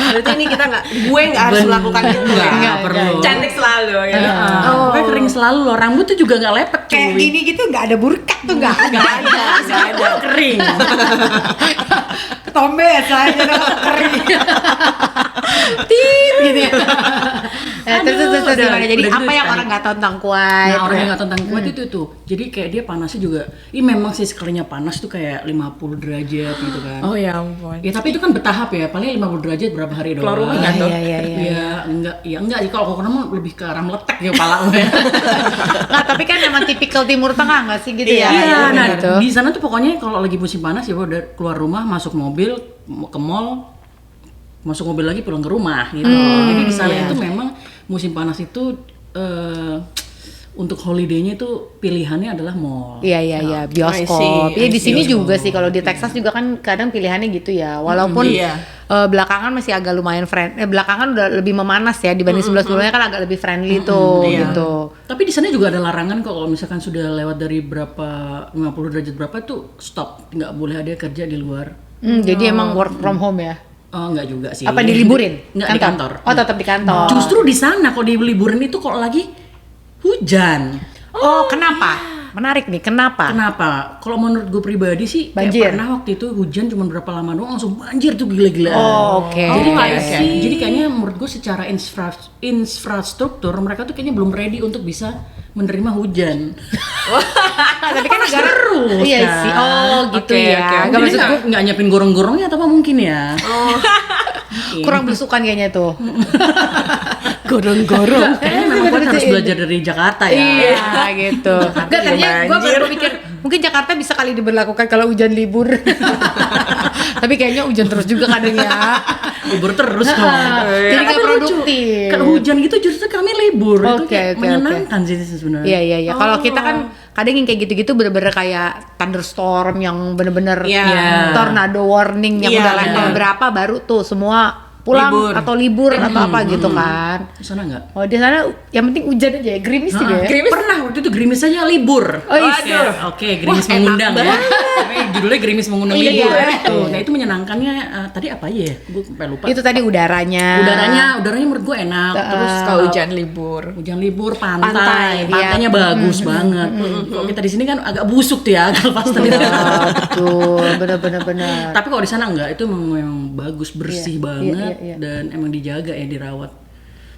Berarti ini kita gue nggak harus melakukan itu ya. Nggak perlu. Cantik selalu gitu. Pokoknya kering selalu loh. Rambut tuh juga nggak lepek Kayak cuy. gini gitu nggak ada burkat tuh nggak ada. Nggak ada kering. Ketombe saya kering. Tit gitu ya. Terus gimana? Jadi udah apa gitu yang sekali. orang nggak tahu tentang kuai? Nah, orang yang nggak tentang kuat itu tuh. Jadi kayak dia panasnya juga. Ini memang sih sekalinya panas tuh kayak 50 derajat gitu kan. Oh ya ampun. Ya tapi itu kan bertahap ya. Paling 50 derajat berapa hari doang. Keluar rumah nggak tuh? Iya. Ya enggak sih kalau kokono mah lebih ke arah meletek ya kepala gue. Nggak, tapi kan emang tipikal Timur Tengah nggak sih gitu ya? Iya, nah gitu. di sana tuh pokoknya kalau lagi musim panas ya udah keluar rumah, masuk mobil, ke mall, masuk mobil lagi pulang ke rumah gitu. Jadi di sana itu memang musim panas itu untuk holiday-nya itu pilihannya adalah mall. Iya, bioskop. Iya di sini juga sih kalau di Texas juga kan kadang pilihannya gitu ya. Walaupun belakangan masih agak lumayan belakangan udah lebih memanas ya dibanding sebelumnya kan agak lebih friendly tuh gitu. Tapi di sana juga ada larangan kok kalau misalkan sudah lewat dari berapa 50 derajat berapa tuh stop, nggak boleh ada kerja di luar. Jadi emang work from home ya. Oh enggak juga sih. Apa diliburin? Enggak di kantor. Oh tetap di kantor. Justru di sana kalau di liburan itu kalau lagi hujan. Oh kenapa? Menarik nih kenapa? Kenapa? Kalau menurut gue pribadi sih Banjir. kayak pernah waktu itu hujan cuma berapa lama doang langsung banjir tuh gila-gilaan. Oh, oke. Jadi kayaknya menurut gue secara infrastruktur mereka tuh kayaknya belum ready untuk bisa menerima hujan. Tapi kan negara Terus iya kan? sih. Oh gitu Oke, ya. oke. Nggak Jadi maksud gue nggak nyiapin gorong-gorongnya atau apa mungkin ya? kurang belusukan kayaknya tuh. Gorong-gorong. Kayaknya memang kita harus belajar dari Jakarta ya. Iya gitu. Enggak tadinya gue baru mikir mungkin Jakarta bisa kali diberlakukan kalau hujan libur. Tapi kayaknya hujan terus juga kadang ya. Libur terus kok. Jadi nggak Tapi lucu. produktif. Kalau hujan gitu justru kami libur. Itu Oke, kayak oke, menyenangkan sih sebenarnya. Iya. Kalau kita kan kadang yang kayak gitu-gitu bener-bener kayak thunderstorm yang bener-bener Iya. tornado warning yang Iya, udah level bener. berapa baru tuh semua pulang Libur. atau libur atau apa gitu kan. Di sana enggak? Oh di sana yang penting hujan aja ya, gerimis juga ya. Pernah waktu itu gerimis aja libur. Oh, iya. Oke, gerimis mengundang ya. Namanya judulnya gerimis mengundang Iya. libur. Nah itu menyenangkannya tadi apa aja ya? Gue sampai lupa. Itu tadi udaranya. Udaranya menurut gue enak. Terus Kalau hujan libur. hujan libur, Pantai, pantainya bagus banget. Kalau kita di sini kan agak busuk tuh ya, agak lepas tadi. Betul, bener. Tapi kalau di sana enggak, itu memang bagus, bersih banget iya. dan emang dijaga ya, dirawat.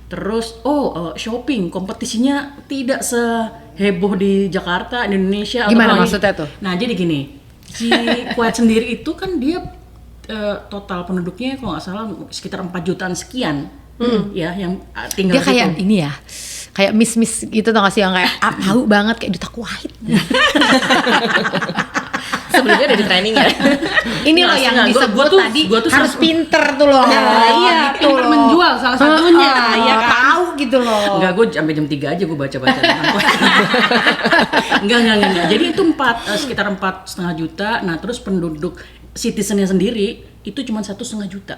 Terus shopping kompetisinya tidak seheboh di Jakarta, di Indonesia. Gimana atau maksudnya tuh? Nah jadi gini, si Kuwait sendiri itu kan dia total penduduknya kalau nggak salah sekitar 4 jutaan sekian, ya yang tinggal Dia kayak situ. ini ya, kayak miss gitu tau gak sih yang kayak tahu banget kayak duta Kuwait. Sebelumnya udah di training ya. Ini Nggak, loh yang nggak, disebut gua tuh- tadi gua tuh harus sama- pinter tuh loh. iya, gitu pinter loh. menjual salah satunya. Iya tahu gitu loh. Enggak, gue sampai jam 3 aja gue baca-baca tentang Kuwait. Enggak. Jadi itu sekitar 4,5 juta. Nah, terus penduduk citizennya sendiri itu cuma 1,5 juta.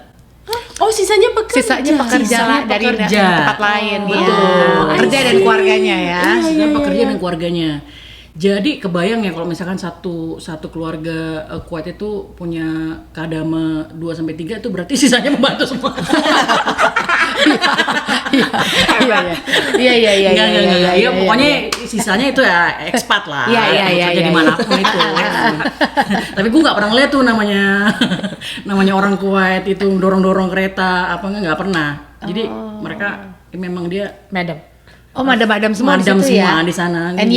Oh sisanya pekerja. Sisanya pekerja lah dari pekerja. tempat lain ya. betul. Kerja dan keluarganya ya. Sisanya pekerja dan keluarganya. Jadi kebayang ya kalau misalkan satu keluarga Kuwait itu punya kadama 2 sampai 3 itu berarti sisanya membantu semua. Iya. Enggak. iya, Ya pokoknya sisanya itu ya ekspat lah. Iya, Kerja dimanapun itu. Tapi gue nggak pernah lihat tuh namanya orang Kuwait itu dorong kereta apa nggak pernah. Jadi mereka memang dia Madam. Oh madam-madam semua di madam situ semua ya. di sana. Andi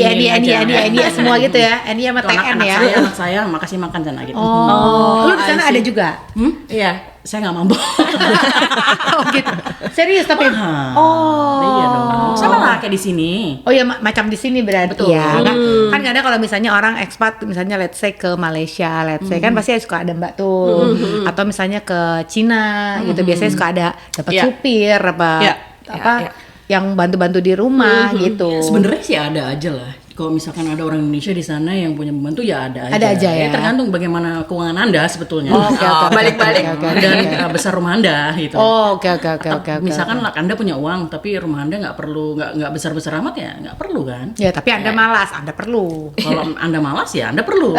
semua gitu ya. Andi sama Itu TN ya. anak saya makasih makan sana gitu. Oh, lu di sana ada juga? Iya. Saya nggak mampu. Oh gitu. Serius tapi. Mahal. Oh. Iya dong. Sama lah kayak di sini. Oh ya macam di sini berarti Betul. ya. Kan kadang kalau misalnya orang ekspat misalnya let's say ke Malaysia, let's say kan pasti suka ada mbak tuh. Atau misalnya ke Cina gitu biasanya suka ada dapat Iya. supir apa Iya. apa Iya. yang bantu-bantu di rumah gitu. Sebenarnya sih ada aja lah. kalau misalkan ada orang Indonesia di sana yang punya pembantu ya ada aja. Ada aja ya? Tergantung bagaimana keuangan Anda sebetulnya. Oh, oke, oke, oke, balik-balik. oke, oke, Dan oke. besar rumah Anda gitu. Oh, oke oke oke oke. Misalkan Anda punya uang tapi rumah Anda nggak perlu nggak besar-besar amat ya nggak perlu kan. Ya, tapi Anda malas, Anda perlu. Kalau Anda malas ya Anda perlu.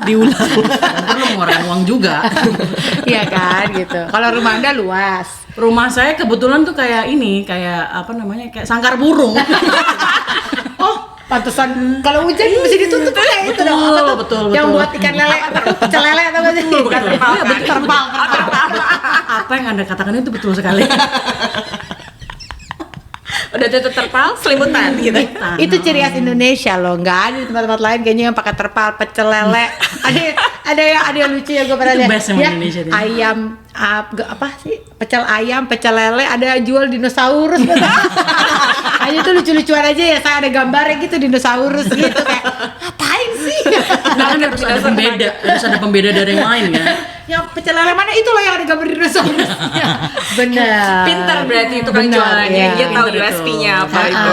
Diulang. Anda perlu mengeluarkan uang juga. Iya kan gitu. Kalau rumah Anda luas. Rumah saya kebetulan tuh kayak ini, kayak apa namanya, kayak sangkar burung. Oh, pantesan kalau hujan mesti ditutup kayak itu dong. Apa tuh? betul, Yang betul. buat ikan lele, pecel lele atau apa sih? Bukan terpal, Iya, betul, terpal. Apa yang Anda katakan itu betul sekali. Udah tutup terpal, selimutan gitu. Itu ciri khas Indonesia loh, nggak ada di tempat-tempat lain kayaknya yang pakai terpal, pecel lele. ada yang lucu ya gue pernah Itu lihat. best emang Indonesia dia. Ayam apa sih? Pecel ayam, pecel lele, ada jual dinosaurus. Aja itu lucu-lucuan aja ya, saya ada gambarnya gitu dinosaurus gitu kayak ngapain sih? Nah, kan harus ada pembeda dari yang lain kan. Yang pecel lele mana itu loh yang ada gambar dinosaurus. Bener. Pintar berarti itu kan Bener, jualannya, iya. dia tahu Pintar itu. USP-nya apa Ah, itu.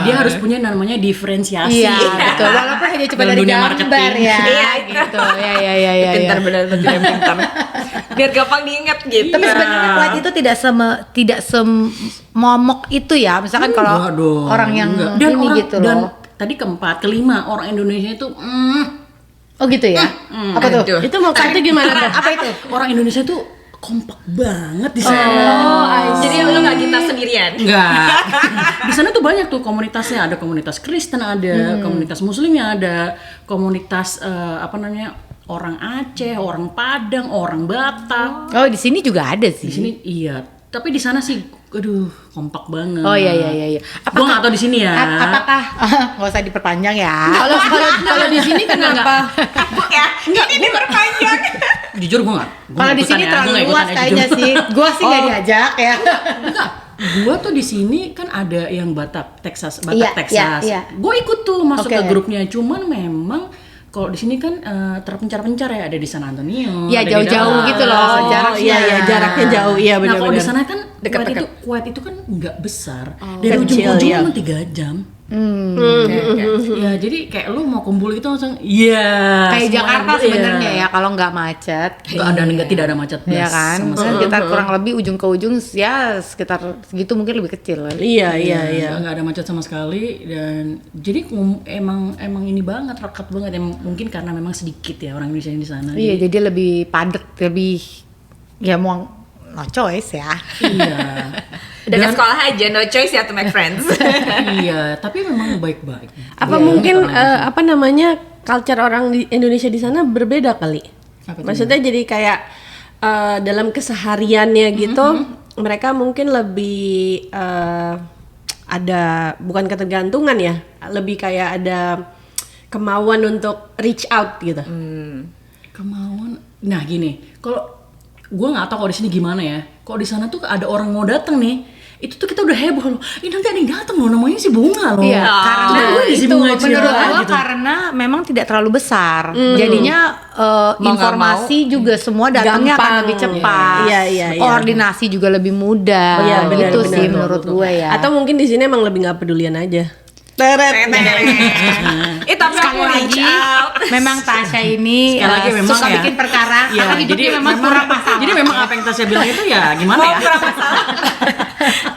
Dia harus punya namanya diferensiasi. Iya, betul. Walaupun hanya cuma Dalam dari dunia gambar marketing. ya. Iya, gitu. Ya. Pintar benar benar pintar. Biar gampang diingat gitu. Tapi sebenarnya kuat itu tidak semomok itu ya. Misalkan kalau Enggak dong, orang yang enggak. ini gitu dan loh. tadi keempat, kelima orang Indonesia itu Oh gitu ya? Apa tuh? Aduh. Itu maksudnya gimana tuh? Apa itu? orang Indonesia itu kompak banget di sana. Jadi lu nggak gitar sendirian. Enggak. Di sana tuh banyak tuh komunitasnya, ada komunitas Kristen, ada komunitas Muslimnya, ada komunitas apa namanya, orang Aceh, orang Padang, orang Batak. Oh di sini juga ada sih. Di sini iya, tapi di sana sih aduh kompak banget. Oh iya. Gua nggak tahu di sini ya. Apakah nggak usah diperpanjang ya? Kalau di sini kenapa? Kapok ya. Ini diperpanjang. Jujur gua nggak. Kalau di sini terlalu luas kayaknya sih. Gua sih nggak diajak ya. Enggak. Gua tuh di sini kan ada yang Batak Texas. Iya, Texas. iya. Gue ikut tuh masuk Oke. ke grupnya. Cuman memang kalau di sini kan terpencar-pencar ya, ada di San Antonio. Iya, ada di jauh-jauh Dallas. gitu loh, jaraknya. Iya, jaraknya jauh. Iya, Nah kalau di benar-benar. sana kan Deket-deket. Kuwait itu kan nggak besar. Dari ujung Kecil, ke ujung iya. cuma 3 jam. Oke. Ya jadi kayak lu mau kumpul gitu langsung iya. Kayak semua Jakarta iya. sebenarnya ya kalau nggak macet. Tidak ada macet. Ya kan, sama maksudnya sekali. kita kurang lebih ujung ke ujung ya sekitar segitu mungkin lebih kecil kan. Iya. Nggak ada macet sama sekali, dan jadi emang ini banget, rekat banget. Emang mungkin karena memang sedikit ya orang Indonesia yang di sana. Iya, jadi lebih padat, lebih ya mau no choice ya. Iya. Udah ke sekolah aja, no choice ya to make friends. Iya, tapi memang baik-baik. Apa Iya, mungkin orang- apa namanya culture orang di Indonesia di sana berbeda kali? Apa tuh? Maksudnya jadi kayak dalam kesehariannya gitu, mereka mungkin lebih ada bukan ketergantungan ya, lebih kayak ada kemauan untuk reach out gitu. Kemauan. Nah gini, kalau gue nggak tahu kalau di sini gimana ya. Kalau di sana tuh ada orang mau datang nih, itu tuh kita udah heboh loh. Ini nanti ada yang datang loh, namanya si Bunga loh. Iya, karena Tuh, gue isi itu bunga menurut Citra gua gitu. karena memang tidak terlalu besar. Jadinya Mau nggak informasi juga semua datangnya akan Gampang. lebih cepat. Iya. Koordinasi juga lebih mudah. Iya, benar, itu benar. sih menurut gue ya. Atau mungkin di sini emang lebih nggak pedulian aja. Teret. Tapi sekali aku reach lagi out. memang Tasya ini Sekali lagi memang suka ya. bikin perkara Iya, karena hidupnya memang kurang masalah. Jadi memang apa yang Tasya bilang itu ya gimana Mau ya? kurang masalah.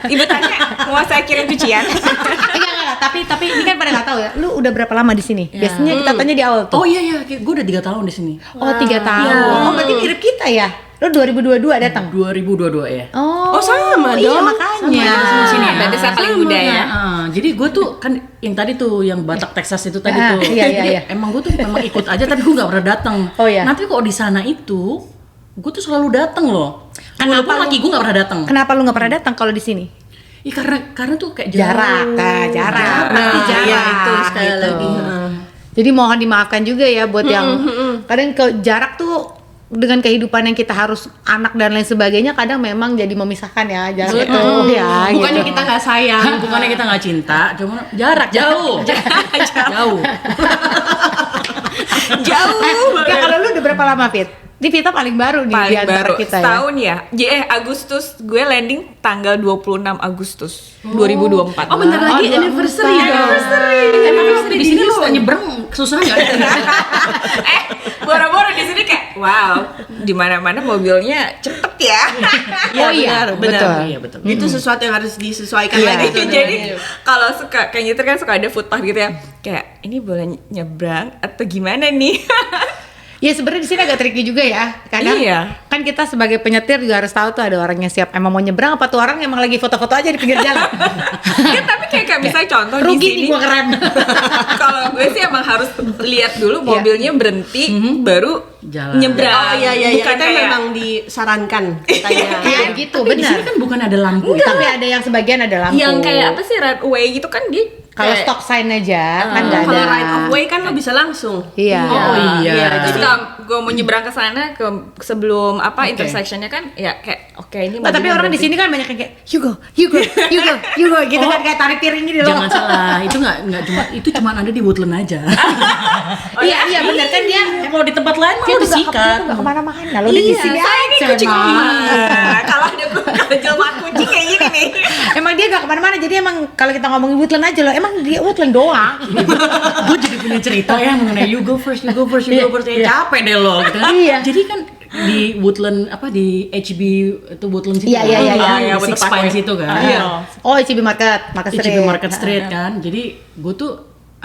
Ibu tanya, mau saya kirim cucian? Enggak, tapi ini kan pada nggak tahu ya. Lu udah berapa lama di sini? Biasanya kita tanya di awal tuh. Oh iya, gue udah 3 tahun di sini. Oh, 3 tahun. Oh, berarti mirip kita ya. Lu 2022 datang. 2022 ya. Oh, sama iya, dong. makanya. Sama sini ya. Berarti saya paling muda ya. Jadi gue tuh kan yang tadi tuh yang Batak Texas itu tadi Ah, tuh. iya. Jadi emang gue tuh memang ikut aja tapi gue nggak pernah datang. Oh, iya. Nanti kok di sana itu gue tuh selalu datang loh. Kenapa Walaupun lu- laki gue nggak pernah datang. Kenapa lu nggak pernah datang kalau di sini? Ya karena tuh kayak Jarak, jarak. Pasti jarak. Iya, itu sekali gitu. lagi. Jadi mohon dimaafkan juga ya buat yang kadang ke jarak tuh dengan kehidupan yang kita harus anak dan lain sebagainya kadang memang jadi memisahkan ya jarak itu ya. Bukannya gitu. kita nggak sayang. Bukannya kita nggak cinta, cuma jarak jauh. jauh. Jauh Ya, kalau lu udah berapa lama Fit? Ini Vita paling baru nih di Paling antara baru kita ya. setahun ya. Agustus gue landing tanggal 26 Agustus 2024. Oh bentar lagi Oh, anniversary ya. Tapi di sini lo nyebrang susah nggak? Boro-boro di sini kayak wow, di mana-mana mobilnya cepet ya. Oh iya, benar, benar. betul. Iya betul. Itu sesuatu yang harus disesuaikan Iya. lagi tuh. Jadi kalau suka kayak gitu kan suka ada footpath gitu ya. Kayak ini boleh nyebrang atau gimana nih? Ya sebenarnya di sini agak tricky juga ya. Kadang Iya. kan kita sebagai penyetir juga harus tahu tuh ada orang yang siap emang mau nyebrang apa tuh orang emang lagi foto-foto aja di pinggir jalan. Kan tapi kayak misalnya contoh di Rugi sini. nih gua keren. Kalau gue sih emang harus lihat dulu mobilnya berhenti baru Jalan. nyebrang. Oh iya iya, Bukan kita kayak- memang disarankan katanya. Iya gitu, Tapi di sini benar. kan bukan ada lampu. Tapi ada yang sebagian ada lampu. yang kayak apa sih right away gitu kan dia Kalau kayak- stop sign aja kan nggak ada. Kalau right of way kan lo bisa langsung. Iya. Oh iya. Terus kalau gue mau nyebrang ke sana ke sebelum apa intersectionnya kan ya kayak oke ini Nah, tapi mobilnya orang di berhenti. sini kan banyak yang kayak you go gitu kan kayak tarik piring gitu loh. Jangan salah, itu nggak cuma ada di Woodland aja. Iya benar kan dia Kalau di tempat lain mah dia lo tuh disikat. nggak kemana-mana lo udah di Iya, sini saya ini aja kucing emang. Nah, kalau ada kalau jelma kucing kayak gini nih. Emang dia gak kemana-mana, jadi emang kalau kita ngomongin Woodland aja loh, emang dia Woodland doang. Gue jadi punya cerita ya mengenai you go first. Iya, iya. Capek deh lo gitu kan. Iya. Jadi kan di Woodland apa di HB itu Woodland situ. Iya, iya, iya, kan? iya. Six Woodland Pines Parkway. itu kan. Iya. Oh, HB Market HB Market Street kan. Jadi gue tuh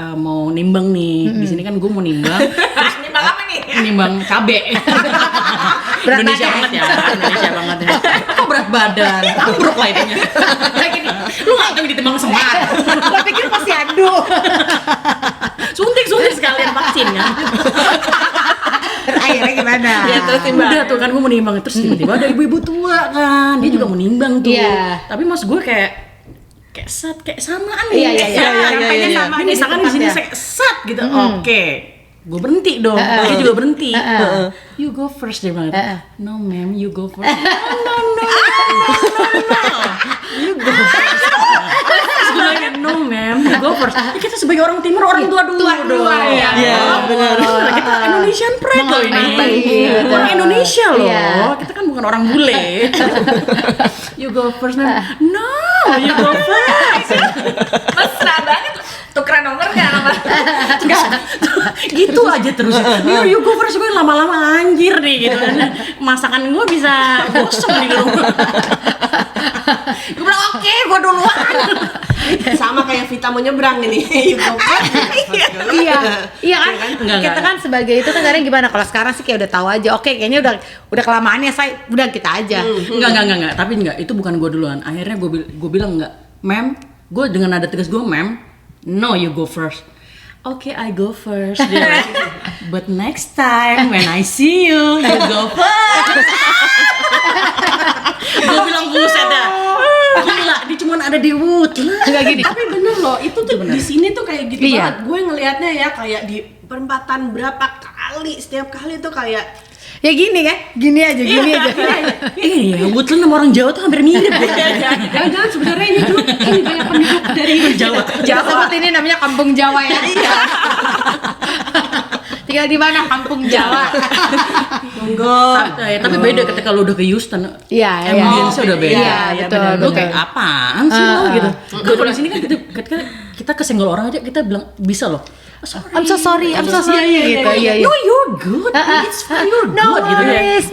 mau nimbang nih. Di sini kan gue mau nimbang. Nimbang apa nih? Nimbang cabe. Berat Indonesia badan. banget ya, Indonesia banget ya. Kok berat badan? Ambruk lah itunya. Kayak gini, lu nggak tahu ditimbang semar. Lo pikir posyandu. Suntik sekalian vaksin kan. Terus akhirnya gimana? Ya, terus timbang. Udah tuh kan gue mau nimbang, terus tiba-tiba ada ibu-ibu tua kan, dia juga mau nimbang tuh. Iya. Tapi mas gue kayak samaan nih. Iya, iya, iya. Sampainya sama Ini misalkan di sini saya sat gitu. Oke. Gue berhenti dong. Dia juga berhenti. You go first dia bilang. No ma'am, you go first. No. You go first. Terus gue bilang, no ma'am, you go first. Ya, kita sebagai orang timur, orang tua dulu dong. ya. Iya, benar. Kita Indonesian pride loh ini. Iya, Orang betul. Indonesia loh. Iya. Kita kan bukan orang bule. You go first, ma'am. No, you go first. Mesra banget. Tukeran nomor nggak sama? Gitu aja terus. You go first, gue lama-lama anjir nih gitu. Masakan gue bisa kosong di rumah. Gue bilang oke, gue duluan. Sama kayak Vita mau nyebrang ini. You go first. Iya kan? Enggak. Kita kan sebagai itu kan kadang gimana? Kalau sekarang sih kayak udah tahu aja. Oke, kayaknya udah kelamaan ya saya. Udah kita aja. Enggak. Tapi enggak, itu bukan gue duluan. Akhirnya gue bilang enggak. Ma'am, gue dengan nada tegas gue, ma'am, no you go first. Okay, I go first. Dia bilang, but next time when I see you, you go first. Gue bilang buset dah. Gila, dia cuma ada di Woodland. Enggak gini. Tapi bener loh, itu tuh di sini tuh kayak gitu Iya. banget. Gue ngelihatnya ya kayak di perempatan berapa kali, setiap kali tuh kayak Ya gini kan? Gini aja. Iya, Woodland sama orang Jawa tuh hampir mirip. jangan sebenarnya ini tuh ini banyak penduduk dari Jawa. Kita sebut ini namanya Kampung Jawa ya. Tinggal di mana Kampung Jawa? monggo. Tapi beda ketika lu udah ke Houston. Iya, Ambience udah beda. Iya, betul. Lu kayak betul. apaan sih lo gitu. Kalau di sini kan ketika kita kesenggol orang aja kita bilang bisa loh. I'm so sorry gitu. Iya. No, you're good. It's fine, you're No good gitu. worries,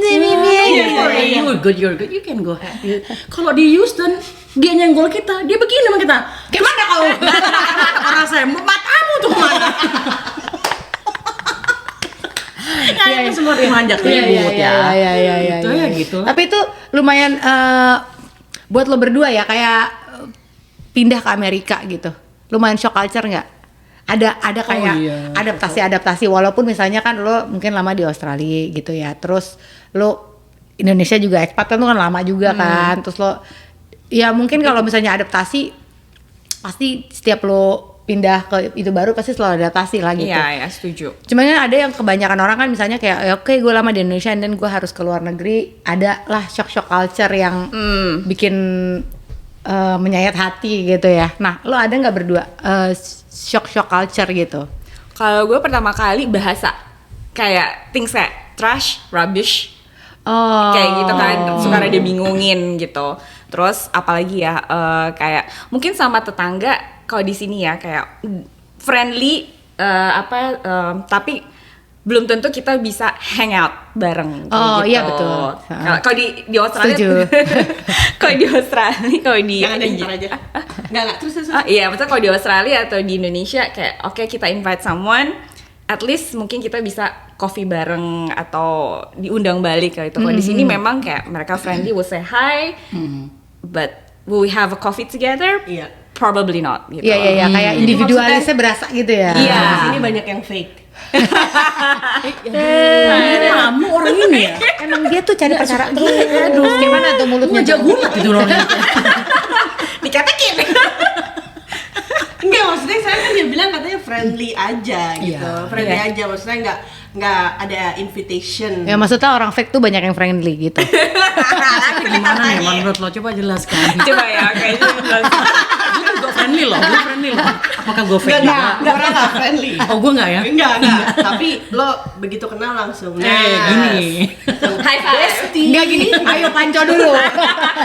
You're good, you can go ahead. Kalau di Houston dia nyenggol kita, dia begini sama kita. Gimana kau? Orang saya, matamu tuh kemana? Kayaknya semua dimanjak ribut ya. Iya. Itu ya gitu. Tapi itu lumayan buat lo berdua ya kayak pindah ke Amerika gitu. Lumayan shock culture nggak? Ada kayak iya. adaptasi walaupun misalnya kan lo mungkin lama di Australia gitu ya. Terus lo Indonesia juga expat kan lo kan lama juga kan. Terus lo ya mungkin kalau misalnya adaptasi pasti setiap lo pindah ke itu baru pasti selalu adaptasi lah gitu. Iya, setuju. Cuman kan ada yang kebanyakan orang kan misalnya kayak ya oke gue lama di Indonesia dan gue harus ke luar negeri, ada lah shock culture yang bikin menyayat hati gitu ya. Nah, lo ada nggak berdua shock culture gitu? Kalau gue pertama kali bahasa kayak things kayak trash, rubbish, Oh. kayak gitu kan, suka ada bingungin gitu. Terus apalagi ya, kayak mungkin sama tetangga kalau di sini ya kayak friendly, tapi belum tentu kita bisa hang out bareng. Kayak Oh, gitu. iya, betul. Kalau di Australia, Setuju. kalau di Australia, kalau di Jangan deh, ntar aja. Enggak, terus. iya, maksudnya kalau di Australia atau di Indonesia kayak oke, kita invite someone, at least mungkin kita bisa coffee bareng atau diundang balik kayak itu. Kalau di sini memang kayak mereka friendly, will say hi, but will we have a coffee together? Iya. Probably not gitu. Iya, kayak Jadi individualisnya berasa gitu ya. Iya. Di sini banyak yang fake. Kamu orang ini ya? Emang dia tuh cari perkara terus. Aduh, gimana tuh mulutnya? Ngajak gulat itu orangnya. Dikatakin. Enggak, maksudnya saya kan dia bilang katanya friendly aja gitu. Iya. Friendly aja, maksudnya enggak ada invitation. Ya maksudnya orang fake tuh banyak yang friendly gitu. Gimana ya menurut lo? Coba jelaskan. Coba ya, kayaknya Gue friendly loh. Apakah gue fake juga? Enggak, orang enggak friendly. Oh, gue nggak ya? Enggak. Tapi lo begitu kenal langsung. Gini. high five. Enggak gini, ayo panco dulu.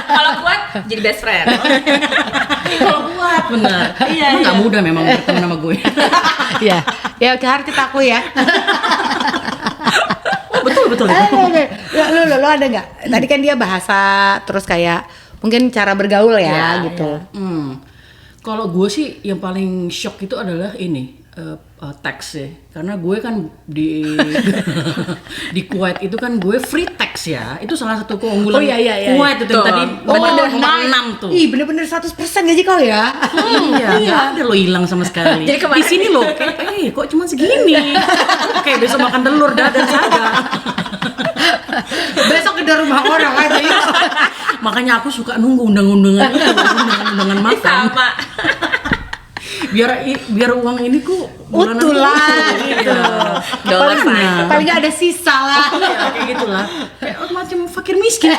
Kalau kuat jadi best friend. Kalau kuat bener. Iya, Emang nggak iya. mudah memang berteman sama gue. Iya, ya harus kita akui ya. betul. Lo ada nggak? Tadi kan dia bahasa, terus kayak mungkin cara bergaul ya gitu. Kalau gue sih yang paling shock itu adalah ini teks ya, karena gue kan di di Kuwait itu kan gue free teks ya, itu salah satu keunggulan Oh, iya. Kuwait itu Betul. tadi nomor 6 tuh. Ih, bener-bener 100% gaji kau ya. Iya, nggak ada lo hilang sama sekali. Jadi kemarin- Di sini lo, kayak, kok cuma segini? Kayak besok makan telur dadar saja. Besok ke rumah orang aja ya. Makanya aku suka nunggu undangan makan. Sama. Biar uang ini ku bulanan Utuh lah utuh, gitu. Dollar Paling- sign. Paling nggak ada sisa lah. Iya, kayak gitulah. Kayak macam fakir miskin.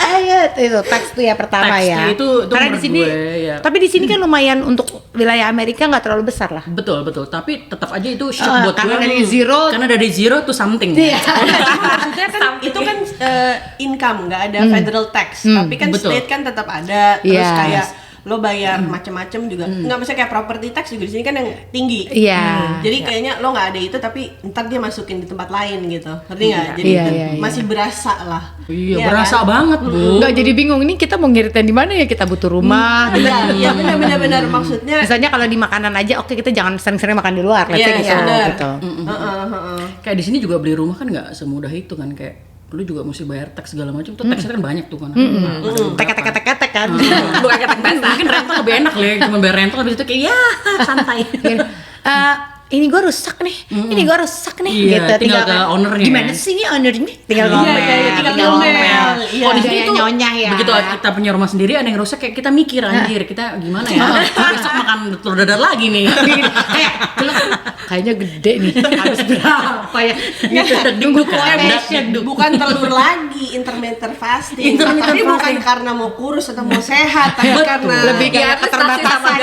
Ayo itu teks tuh ya pertama Teks ya. tuh, itu Karena di menurut sini, gue, ya. tapi di sini kan lumayan untuk wilayah Amerika nggak terlalu besar lah. Betul. Tapi tetap aja itu shock buat karena gue. dari zero- Karena dari zero to something. Iya. Maksudnya kan itu kan income, nggak ada federal tax, tapi kan betul. state kan tetap ada. Terus Iya. kayak lo bayar macam-macam juga. Nggak, misalnya kayak property tax juga di sini kan yang tinggi. Iya. Jadi kayaknya lo nggak ada itu, tapi ntar dia masukin di tempat lain gitu. Ngerti nggak? Jadi Iya, itu iya. masih berasa lah. Iya, Iya berasa kan? banget, Bu. Nggak jadi bingung ini kita mau ngiritin di mana ya, kita butuh rumah. Iya, benar maksudnya. Misalnya kalau di makanan aja, oke kita jangan sering-sering makan di luar, let's Iya, say iya, benar. gitu. Kayak di sini juga beli rumah kan nggak semudah itu kan, kayak lu juga mesti bayar teks segala macam. Tuh teksnya kan banyak tuh kan. Tek kan. Bukan kata basah. Mungkin rental lebih enak lah, cuma bayar rental habis itu kayak ya santai. Gini, ini gue rusak nih, Iya, gitu. tinggal ke ownernya. Gimana sih ini ownernya? Tinggal ngomel, tinggal ngomel. Iya. Oh, di Di sini sini tuh nyonyah ya. begitu kita punya rumah sendiri ada yang rusak kayak kita mikir anjir kita gimana ya besok makan telur dadar lagi nih. Kayaknya gede nih, habis berapa ya? Gitu, Nunggu kan. quotation. Bukan telur lagi, intermittent fasting. Intermittent Tapi bukan fasting. karena mau kurus atau mau sehat, tapi karena Lebih kayak keterbatasan.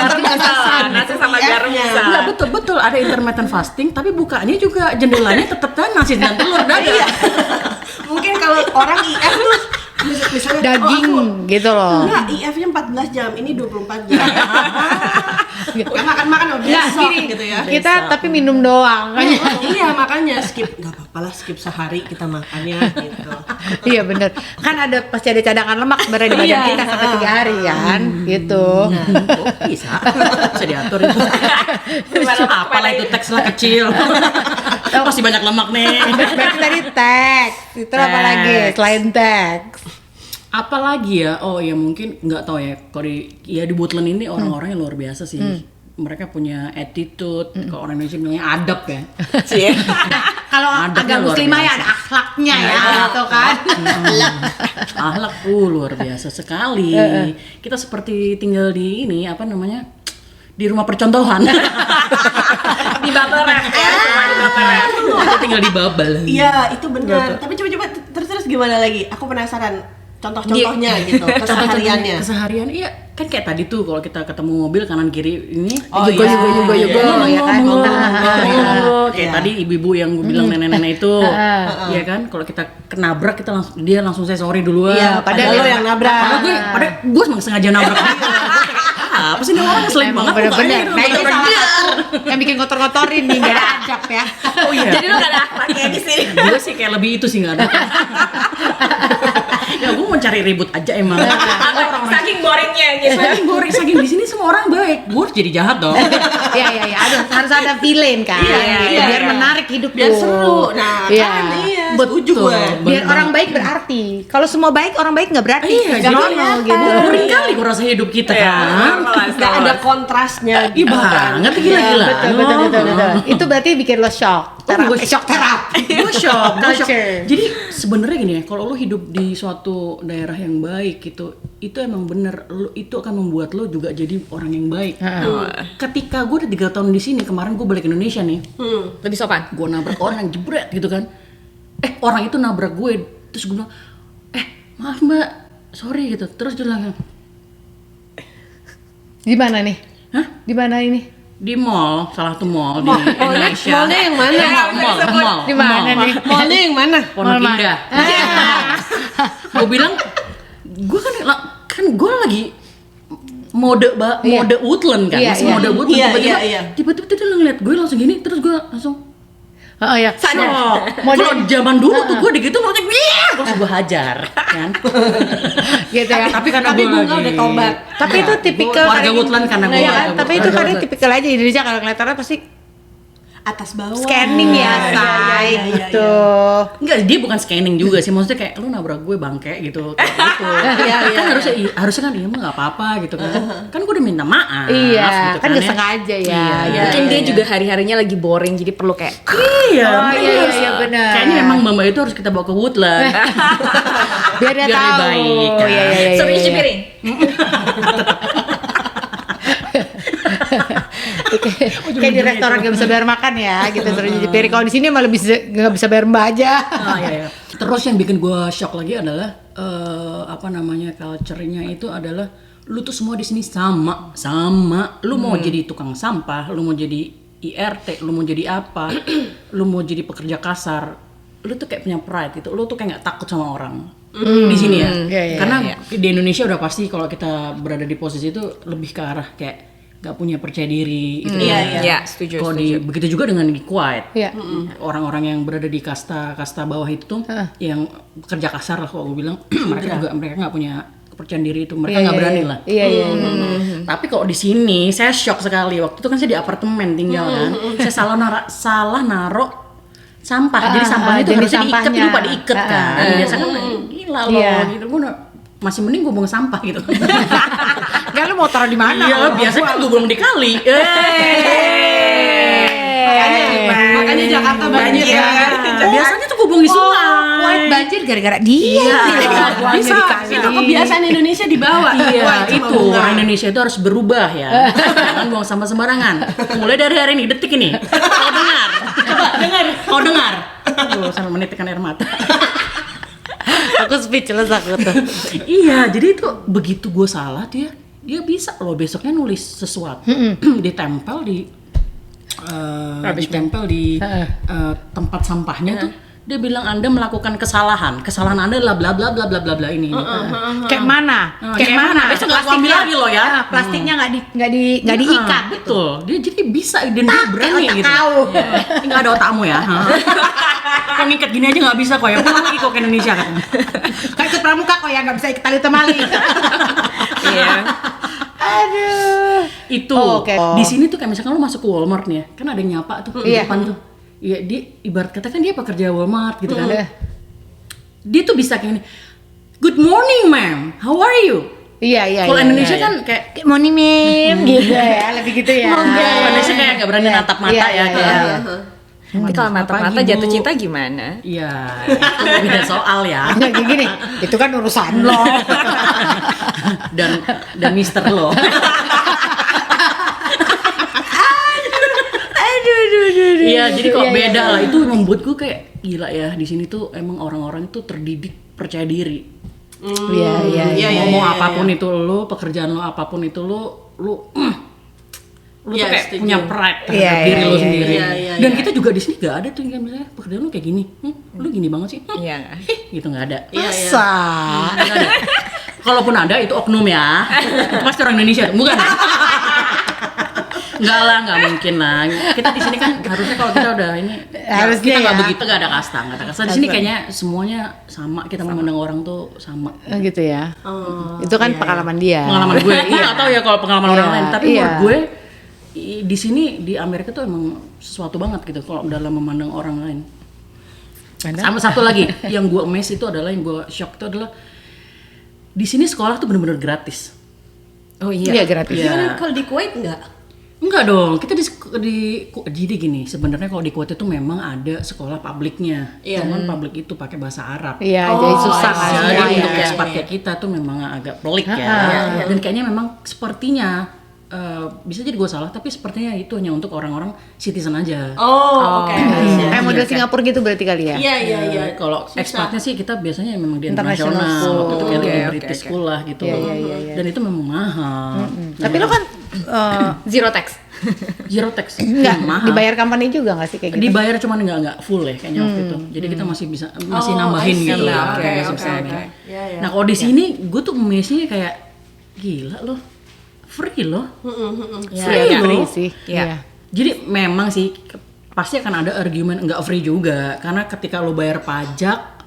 Nasi sama garam IF-nya. bisa. Enggak, betul ada intermittent fasting tapi bukanya juga jendelanya tetap kan nasi dan telur dadar. Iya. Mungkin kalau orang IF tuh misalnya Daging gitu loh. Enggak, IF-nya 14 jam, ini 24 jam. Gak makan-makan udah Nggak, besok gini, gitu ya. kita tapi minum doang kan. Iya, makanya skip, gak apa-apa lah skip sehari kita makannya gitu. Iya bener, kan ada pasti ada cadangan lemak sebenarnya di badan Iya. kita sampai 3 hari kan, gitu. Oh, bisa diatur itu. Apalah itu teks lah kecil. Pasti banyak lemak nih. Berarti tadi teks, itu apa Teks. lagi selain teks? Apalagi ya, oh ya mungkin nggak tahu ya. Kalau di Woodland ini orang-orangnya luar biasa sih. Mereka punya attitude, kalau orang Indonesia bilangnya adab ya. Cie. Kalau Adabnya agak luar muslimah ya biasa. ada akhlaknya ya, gitu kan. Ahlak luar biasa sekali. Kita seperti tinggal di ini apa namanya? Di rumah percontohan. Di bubble wrap ya, cuma di bubble wrap. Kita tinggal di bubble. Iya, itu benar. Tapi coba-coba terus gimana lagi? Aku penasaran. contoh-contohnya gitu, kesehariannya. Keseharian iya kan kayak tadi tuh kalau kita ketemu mobil kanan kiri ini Yugo, ya kan? kayak tadi ibu-ibu yang gue bilang nenek-nenek itu ya kan kalau kita kenabrak dia langsung saya sorry duluan. Iya, padahal lo yang nabrak. Padahal gue emang sengaja nabrak dia. Apa sih ini orang ngeselin banget Bener-bener. mukanya Nah, gitu. itu sama yang bikin kotor-kotorin nih, nggak ada ajak ya. Oh iya. Jadi lo gak ada akhlaknya di sini. Gue sih kayak lebih itu sih nggak ada. Ya gue mau cari ribut aja emang. Saking boringnya gitu. Saking di sini semua orang baik. Gue harus jadi jahat dong. Iya. Harus ada villain kan. Iya. Biar menarik hidup Biar tuh. seru. Nah, Iya. kan iya. Betul. Biar orang baik berarti. Kalau semua baik, orang baik nggak berarti. Iya, Nggak normal gitu. Boring kali gue rasa hidup kita kan. Nggak ada kontrasnya. Ih banget gila-gila. Betul. Itu berarti bikin lo shock. Shock terapi. Gue shock. Culture. Jadi sebenarnya gini ya, kalau lo hidup di suatu daerah yang baik gitu, itu emang bener, itu akan membuat lo juga jadi orang yang baik. Ketika gue udah 3 tahun di sini, kemarin gue balik Indonesia nih, Lebih sopan. gue nabrak orang jebret gitu kan, orang itu nabrak gue, terus gue bilang, maaf mbak, sorry gitu, terus dia bilang, Di mana nih? hah? Di mana ini? Di mall, salah satu mall di Indonesia. Mallnya yang mana? Mall. Di mana nih? Mallnya yang mana? Pondok Indah. Gue bilang, gue kan gue lagi mode woodland kan, Iya, masih iya. mode woodland. Iya. Tiba-tiba dia ngeliat gue langsung gini, terus gue langsung Oh ya. shock. Kalau zaman dulu tuh gue digitu langsung terus gue hajar, kan. Gitu ya. Tapi karena Tapi gue Bunga udah tobat. Tapi itu tipikal warga woodland karena gue. Iya kan? Tapi itu karena tipikal aja di Indonesia kalau ngeliat orang pasti Atas bawah. scanning ya, say iya, gitu. Enggak, dia bukan scanning juga sih, maksudnya kayak lu nabrak gue bangke gitu, kayak gitu. Kan harusnya kan iya mah nggak apa-apa gitu kan. Kan gue udah minta maaf. Iya, gitu kan nggak ya. sengaja ya. Iya. Mungkin dia juga hari-harinya lagi boring, jadi perlu kayak Iya, Oh, makanya iya, benar. Kayaknya emang Mbak itu harus kita bawa ke woodland. Biar dia Biar tahu. dia baik. Iya. suruh cuci piring. Kayak di restoran gak bisa bayar makan ya, gitu suruh nyuci piring. Kalau di sini malah gak bisa bayar mbak aja. Iya. Terus yang bikin gue shock lagi adalah culture-nya itu adalah lu tuh semua di sini sama. Lu mau jadi tukang sampah, lu mau jadi IRT, lu mau jadi apa, lu mau jadi pekerja kasar, lu tuh kayak punya pride gitu. Lu tuh kayak nggak takut sama orang di sini ya. Iya. Karena di Indonesia udah pasti kalau kita berada di posisi itu lebih ke arah kayak nggak punya percaya diri gitu. Iya, setuju. Kalau begitu juga dengan di Kuwait, Iya. orang-orang yang berada di kasta bawah itu tuh, yang kerja kasar lah kalau gue bilang, mereka nggak punya kepercayaan diri itu, mereka nggak berani lah. Iya. Tapi kalau di sini saya shock sekali, waktu itu kan saya di apartemen tinggal kan, saya salah naruh sampah, jadi sampahnya itu jadi harusnya diikat, sampahnya. lupa diikat kan, biasanya kan gila loh, Iya. gitu, gue masih mending gue buang sampah gitu. Kan lu mau taruh di mana? Iya, biasanya kan gue buang di kali. Makanya Jakarta banjir ya. Biasanya tuh gue buang di sungai. Kuwait banjir gara-gara dia. Bisa. Kebiasaan Indonesia dibawa. Iya, itu orang Indonesia itu harus berubah ya. Jangan buang sampah sembarangan. Mulai dari hari ini, detik ini. Kau dengar? Coba dengar. Kau dengar? Aduh, sampai menitikkan air mata. Aku speechless aku tuh. Iya, jadi itu begitu gue salah dia bisa loh besoknya nulis sesuatu, ditempel di tempat sampahnya tuh. Dia bilang Anda melakukan kesalahan Anda adalah bla bla bla bla bla bla ini. Kayak mana? Kayak mana? Besok nggak aku ambil lagi loh ya. Plastiknya nggak diikat. Betul. Dia jadi bisa dan dia berani otak gitu. kau. Ini nggak ada otakmu ya. Kau ngikat gini aja nggak bisa kok ya. Pulang lagi kok ke Indonesia kan. Kayak ikut pramuka kok ya nggak bisa ikut tali temali. Iya. Aduh. Itu. Oh, oke. Di sini tuh kayak misalkan lu masuk ke Walmart nih ya. Kan ada yang nyapa tuh di Iya. depan tuh. Iya, dia ibarat kata kan dia pekerja Walmart gitu kan. Iya. Dia tuh bisa kayak gini. Good morning, ma'am. How are you? Iya. Kalau Indonesia kan kayak morning ma'am gitu ya, lebih gitu ya. Indonesia kayak nggak berani natap mata Iya, ya. iya, Kayak, iya. Tapi kalau mata-mata Pagi, Bu. jatuh cinta gimana? Iya, itu beda soal ya. Nah, kayak gini, itu kan urusan lo. dan Mister lo. Iya, jadi kok beda lah. Itu membuat gue kayak gila ya. Di sini tuh emang orang-orang itu terdidik percaya diri. Iya. Ngomong apapun itu lu, pekerjaan lu apapun itu lu tuh Iya, kayak setuju. punya pride terhadap Iya, diri lu iya, sendiri. iya, Dan iya. kita juga di sini gak ada tuh yang misalnya pekerjaan lu kayak gini, lu gini banget sih, Iya. gitu nggak ada. Iya. Masa? Nggak ada. Kalaupun ada itu oknum ya, itu pasti orang Indonesia, bukan? Enggak lah, nggak mungkin lah. Kita di sini kan harusnya kalau kita udah ini, Harusnya kita nggak ya. begitu, nggak ada kasta, nggak ada kasta. Di sini kayaknya semuanya sama. Kita memandang orang tuh sama. Gitu ya. Oh, Itu kan iya, pengalaman dia. Pengalaman gue, gue nggak tahu ya kalau pengalaman orang Iya, lain. Tapi iya. menurut gue di sini di Amerika tuh emang sesuatu banget gitu kalau dalam memandang orang lain. Benar? Sama satu lagi yang gue amazed itu adalah, yang gue shock itu adalah di sini sekolah tuh bener-bener gratis. Oh Iya gratis. Gimana kalau di Kuwait enggak? Enggak dong, kita jadi gini, sebenarnya kalau di Kuwait itu memang ada sekolah publiknya, Iya. cuman publik itu pakai bahasa Arab. Iya, Oh, jadi susah I kan. see. Jadi Iya, untuk iya, expat iya. kayak kita tuh memang agak pelik ya. Iya, Dan kayaknya memang sepertinya bisa jadi gue salah, tapi sepertinya itu hanya untuk orang-orang citizen aja. Oh, oke. Kayak model Singapura gitu berarti kali ya? Iya. Kalau Susah. expatnya sih kita biasanya memang di International internasional, school. waktu itu kayak Oke, di oke, British oke. school lah gitu. Iya. Dan itu memang mahal. Tapi lo kan Zero tax. Zero tax. enggak mahal. dibayar company juga nggak sih kayak gitu? Dibayar cuman nggak full ya kayaknya waktu itu. Jadi kita masih bisa masih nambahin I see. gitu lah. Oke, Masih oke, bisa nambahin. oke. Iya, iya. Nah kalau di sini gue tuh amazed-nya kayak gila loh, free loh. Iya, Free free loh. sih. Iya. Iya. Jadi memang sih pasti akan ada argumen nggak free juga, karena ketika lo bayar pajak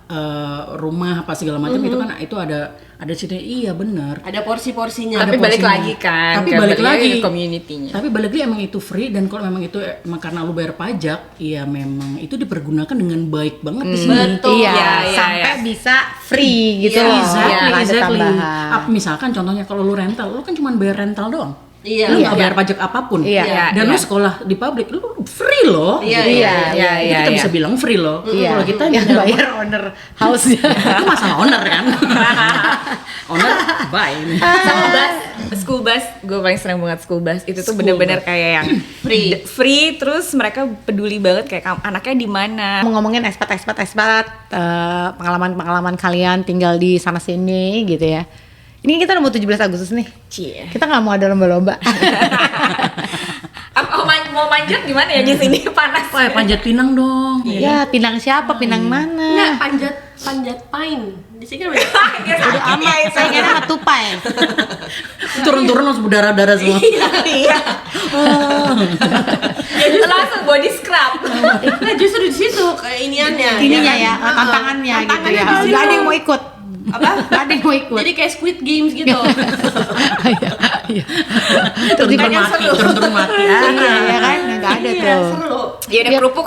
rumah apa segala macam itu kan itu ada situ, iya benar. Ada porsi-porsinya. Tapi balik porsinya. lagi kan. Tapi ke balik lagi community-nya. Tapi balik lagi emang itu free, dan kalau memang itu emang karena lu bayar pajak, ya memang itu dipergunakan dengan baik banget di sini. Betul. Iya, Iya, sampai iya. bisa free gitu Iya, loh. Exactly, Nggak ada exactly. tambahan. Misalkan contohnya kalau lu rental, lu kan cuma bayar rental doang. Iya. Lu nggak bayar pajak apapun. Iya, Dan lu iya. sekolah di publik, lu free loh. Iya, Gitu. iya, iya, Itu iya, kita iya. bisa bilang free loh. Iya. Kalau kita yang punya bayar owner house-nya. itu masalah owner kan. Owner bye. Sama bus, school bus, gue paling seneng banget school bus. Itu tuh School bener-bener bus. kayak yang free, terus mereka peduli banget kayak anaknya di mana. Ngomongin expat, pengalaman-pengalaman kalian tinggal di sana sini gitu ya. Ini kita udah mau 17 Agustus nih. Cie. Kita nggak mau ada lomba-lomba. Mau manjat gimana ya di sini panas. Wah, panjat pinang dong. Ya, pinang siapa? Pinang mana? Enggak, panjat pine. Di sini kan Udah amat, saingannya sama tupai. Turun-turun langsung berdarah-darah semua. Iya. Jadi langsung body scrub. Nah, justru di situ iniannya. Ininya kan? ya, tantangannya gitu Tantangannya ya. di situ. Nggak ada yang mau ikut. Apa? Nggak ada yang mau ikut. Jadi kayak Squid Games gitu. Iya. Turun-turun Makanya mati, seru. turun-turun mati. Iya kan, nggak ada Iya, tuh. seru. Ya udah kerupuk.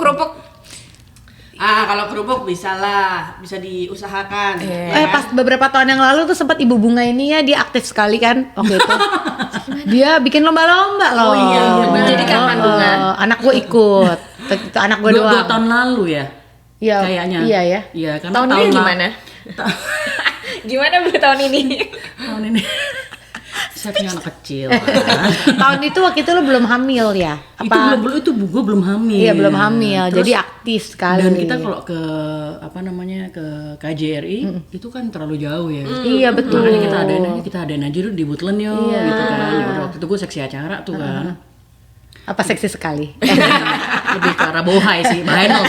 Kalau kerupuk bisa lah, bisa diusahakan. ya kan? Pas beberapa tahun yang lalu tuh sempat Ibu Bunga ini ya, dia aktif sekali kan waktu itu. Dia bikin lomba-lomba loh. Oh iya, benar. Jadi kapan, Bunga? Anak gue ikut. Itu anak gue Dua doang. tahun lalu ya. Iya, Kayaknya. Iya ya. Iya, karena Tahun ini la- gimana? Gimana bu tahun ini? Tahun ini. Saya punya anak kecil. Tahun itu waktu itu lo belum hamil ya? Itu gue belum hamil. Iya belum hamil, Terus, jadi aktif sekali. dan kita kalau ke ke KJRI itu kan terlalu jauh ya. Iya betul. Makanya kita adain aja dulu di Woodland yuk Iya. gitu kan. Ya udah, waktu itu gue seksi acara tuh kan. Apa seksi sekali? Lebih ke arah bohai sih, bahenol.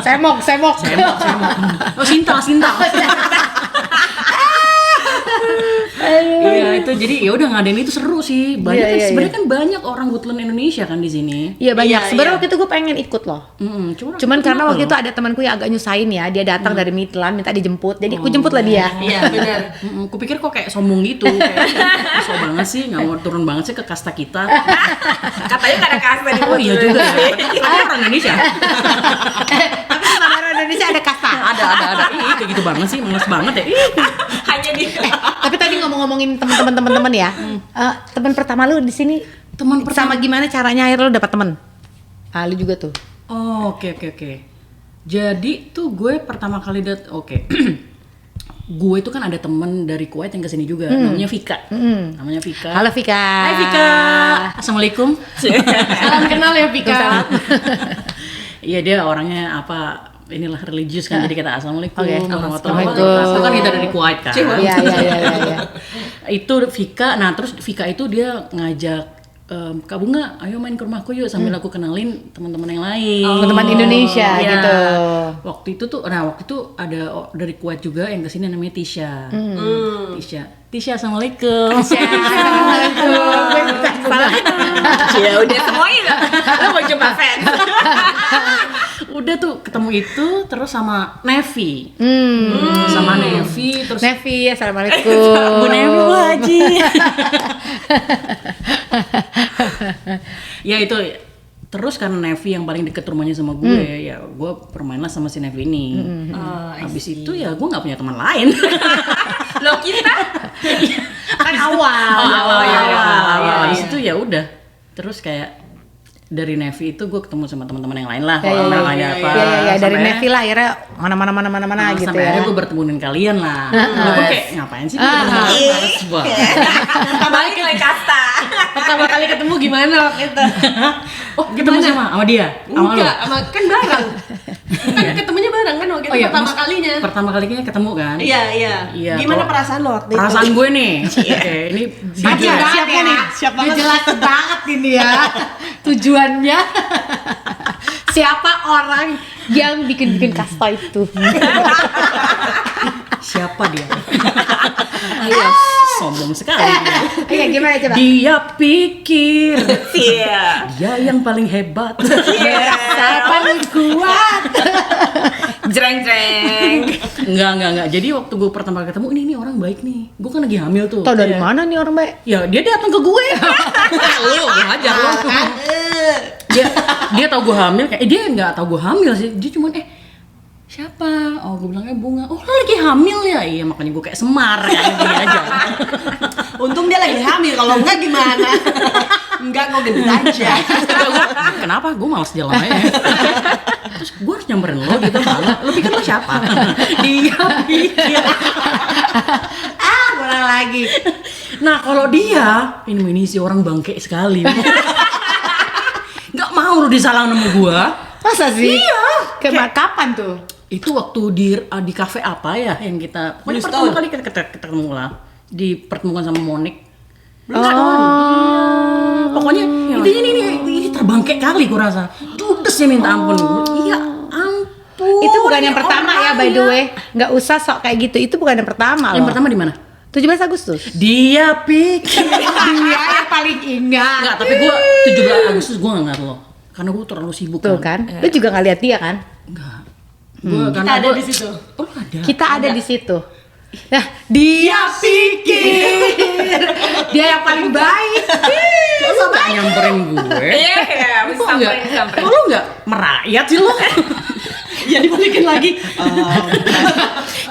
semok. Semok. Oh, Sinta. Iya itu, jadi ya udah ngadain itu seru sih. Banyak Iya, kan iya, sebenarnya kan banyak orang Woodland Indonesia kan di sini. Iya banyak. Iya, Sebenarnya iya. waktu itu gue pengen ikut loh. Cuman karena waktu itu ada temanku yang agak nyusahin ya, dia datang dari Midland minta dijemput, jadi aku jemput lah dia. Iya, benar. Kupikir kok kayak sombong gitu, kayak so banget sih, nggak mau turun banget sih ke kasta kita. Katanya nggak ada kasta di Oh iya juga ya, ada orang Indonesia. Tapi di Mandara Indonesia ada kasta. Ada. Ih, kayak gitu banget sih, males banget ya. Ih. Hanya di Tapi tadi ngomongin teman-teman ya, teman pertama lu di sini Teman sama gimana caranya akhirnya lu dapat teman? Ah, lu juga tuh. Oh, oke. Jadi tuh gue pertama kali gue itu kan ada temen dari Kuwait yang kesini juga, namanya Vika. Namanya Vika. Halo Vika. Hai Vika. Assalamualaikum. Salam kenal ya Vika. Iya, dia orangnya inilah religius kan, jadi kita assalamualaikum Oke. warahmatullahi Assalamualaikum. wabarakatuh. Kan kita dari Kuwait kan. Iya. Itu Vika, nah terus Vika itu dia ngajak Kak Bunga, ayo main ke rumahku yuk, sambil aku kenalin teman-teman yang lain. Teman-teman Indonesia Iya. gitu. Waktu itu ada dari Kuwait juga yang kesini namanya Tisha. Tisha, assalamualaikum. Ya udah semuanya lo mau coba fans. Udah tuh ketemu itu terus sama Nevi. Sama Nevi terus Nevi, assalamualaikum. Bu Nevi, Bu Haji. Ya itu terus karena Nevi yang paling deket rumahnya sama gue, ya gue bermainlah sama si Nevi ini. Habis itu ya gue nggak punya teman lain. Lo kita Kan awal. Habis itu ya udah. Terus kayak dari Nevi itu gue ketemu sama teman-teman yang lain lah. Ya, Kalau ya, mereka ada apa? Iya, dari Sampai- Nevi lah akhirnya mana gitu sampai ya. akhirnya gue bertemu dengan kalian lah. Gue kayak ngapain sih gue ketemu harus buat. balik lagi kasta. Pertama kali ketemu gimana waktu itu? Oh, ketemu sama dia. Sama lu? Enggak, kan bareng. Kan ketemunya bareng kan waktu itu pertama mas- kalinya. Pertama kalinya ketemu kan? Iya. Iya, Gimana kalau- perasaan lo waktu itu? Perasaan gue nih. Oke, ini jujur. Siapa nih? Siapa Udah jelas banget ini ya tujuannya. Siapa orang yang bikin kasta itu? Siapa dia? Iya, sombong sekali dia. Iya, gimana coba? Dia pikir Iya. dia yang paling hebat. Saya paling kuat. Jreng. Enggak. Jadi waktu gue pertama kali ketemu, ini orang baik nih. Gue kan lagi hamil tuh. Tahu dari mana nih orang baik? Ya dia datang ke gue. Lu gue hajar lu. Dia tahu gue hamil kayak dia nggak tahu gue hamil sih. Dia cuman siapa? Oh gue bilangnya Bunga. Oh lo lagi hamil ya? Iya makanya gue kayak Semar kayak gini aja. Untung dia lagi hamil, kalau enggak gimana? Enggak, kok gendut aja. Kenapa? Gue males jalan aja. Terus gue harus nyamperin lo gitu. Lo pikir lo siapa? Dia pikir. Kurang lagi. Nah kalau dia ini si orang bangke sekali. Nggak mau lo disalah sama gue. Masa sih? Iya. Kapan tuh? Itu waktu di kafe apa ya yang kita pokoknya Blue pertama Stone. kali kita ketemu lah, dipertemukan sama Monik. Pokoknya ini terbangkek kali gue rasa. Judes ya minta ampun. Iya ampun. Itu bukan yang ini pertama orang ya, by the ya. way. Nggak usah sok kayak gitu. Itu bukan yang pertama loh. Yang pertama di mana? 17 Agustus. Dia pikir. Dia yang paling ingat. Enggak, tapi gue 17 Agustus gue nggak ngeliat lo. Karena gue terlalu sibuk Tuh kan. Lu juga nggak lihat dia kan? Enggak. Gue Kita ada di situ. Oh ada. Kita ada di situ. Nah, dia pikir dia yang paling baik. Lo nggak nyamperin gue? Iya, Kok enggak? Kok lo nggak merayat sih lo? Ya dibalikin lagi.